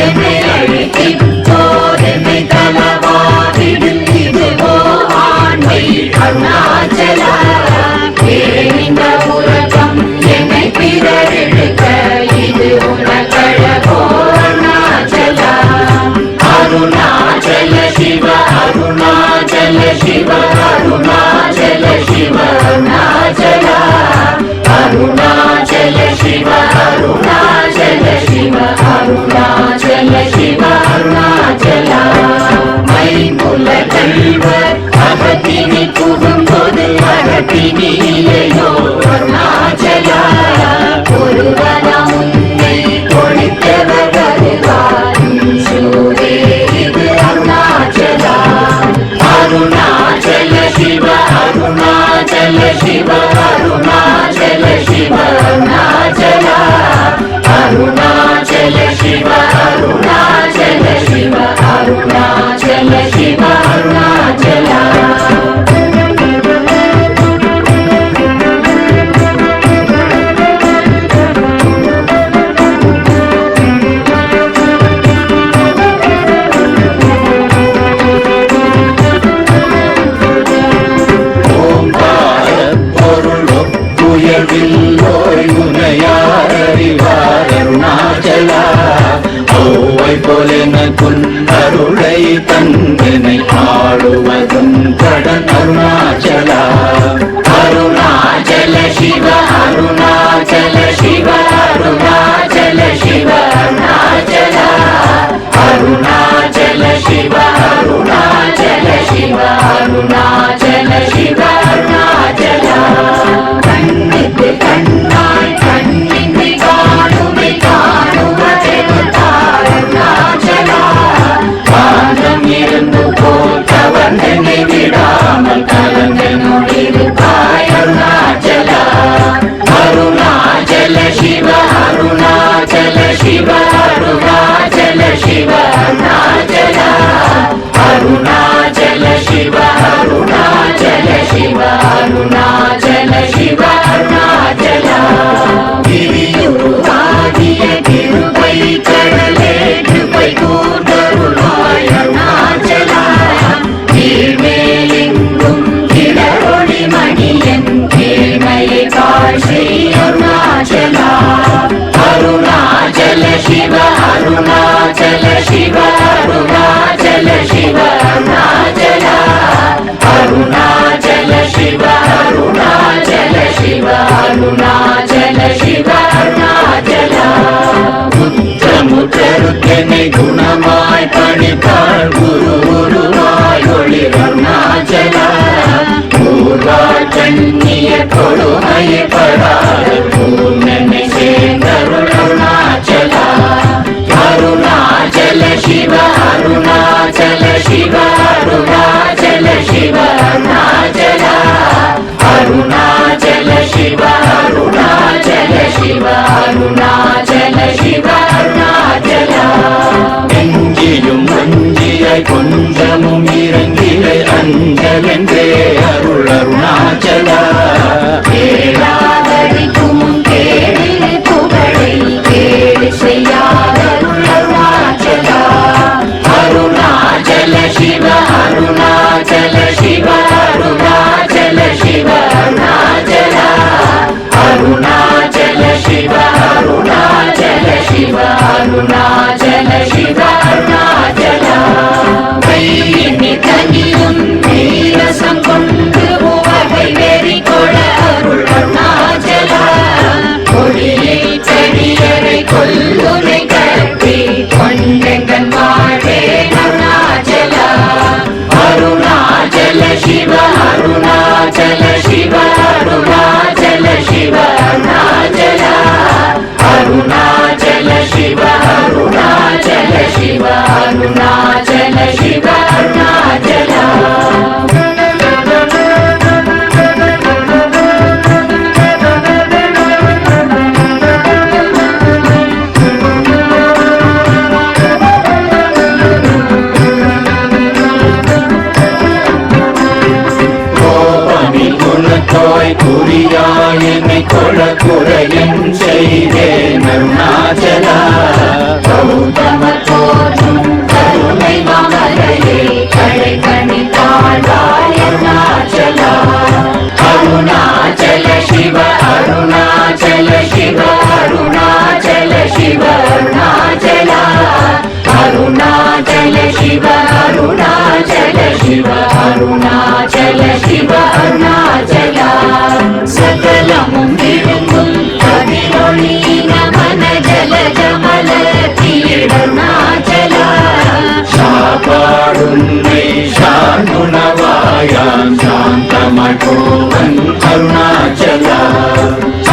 என்னை அழித்திப்போர் என்னை தலவாதிடும் இதுவோ ஆண்மை அருணாச்சல இந்த உலகம் என்னை பிறரெடுக்க இது உனக்கழகோ அருணாச்சல அருணாச்சல சிவ அருணாச்சல சிவ அருணாச்சல சிவ அருணாச்சல அருணாச்சல சிவ அருணாச்சல சிவ அருணாச்சல சிவ அருணாச்சல மைமுல கல்வர் அகத்தினி புகும்போது அகத்தினி இல்லையோ அருணாச்சல ஒருவர உன்னை ஒழித்தவர் வருவாரும் சூரே இது அருணாச்சல அருணாச்சல சிவ அருணாச்சல சிவ அருணாச்சல சிவ அருணாச்சல அருணாச்சல சிவ அருணாச்சல சிவ அருணாச்சல சிவ அருணாச்சல அருளை தந்தனை ஆளுவதும் கடன் அருணாச்சல அருணாச்சல சிவ அருணாச்சல சிவ அருணாச்சல அருணாச்சல சிவ அருணாச்சல முற்றமுற்றருத்தனை குணமாய் பணித்தாள் குரு குருவாய் ஒளி அருணாச்சல ஊர்வாழ் கண்ணிய கொடுமைப்படாத பூர்ணனை சேர்ந்தருள் அருணாச்சல அருணாச்சல சிவ அருணாச்சல சிவ அருணாச்சல சிவ அருணாச்சல அருணாச்சல சிவ அருணாச்சல சிவ அருணாச்சல சிவ அருணாச்சல எங்கியும் அஞ்சியாய் கொஞ்சமும் இறங்கிலை அஞ்சலென்றே அருள் அருணாச்சல கேளாதடிக்கும் கேடு புகழை கேடு செய்யாத அருணாச்சல அருணாச்சல சிவ அருணாச்சல சிவ அருணாச்சல சிவ அருணாச்சல அருணாச்சல சிவ அருணாச்சல சிவ அருணாச்சல சிவ அருணாச்சல கையினி தனியும் நீரசம் கொண்டு உவகை வெறி கொள அருள் அருணாச்சல கொடியை தனியரை கொல்லுரை கட்டி கொண்டெங்கன் வாழ்வே அருணாச்சல அருணாச்சல சிவ அருணாச்சல சிவ அருணாச்சல சிவ அருணாச்சல அருணாச்சல சிவ அருணாச்சல சிவ அருணாச்சல சிவ அருணாச்சல குணத்தோய் குறியாயனை கொள குறையன் செய்தேன் அருணாச்சல கௌதம தோற்றும் கருணை மமரையே கடை கணி தாழ்வாய் அருணாச்சல அருணாச்சல சிவ அருணாச்சல சிவ அருணாச்சல சிவ அருணாச்சல அருணாச்சல சிவ அருணாச்சல சிவ அருணாச்சல சிவ அருணாச்சல சகலமும் விழுங்கும் கதிரொளி நமன ஜல ஜமல தீடருணாச்சல சாப்பாடுன்னை சாந்துணவாயாம் சாந்தமாய் போவன் அருணாச்சல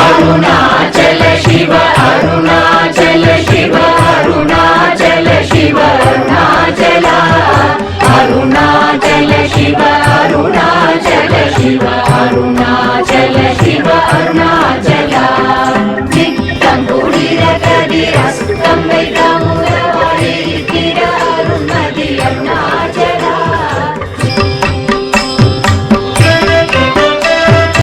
அருணாச்சல சிவ அருணாச்சல சிவ அருணாச்சல சிவ அருணாச்சல அருணாச்சல சிவ அருணாச்சல சிவ அருணாச்சல சிவ அருணாச்சல சித்தம் குளிர கதிர் அஸ்தம் வைத்த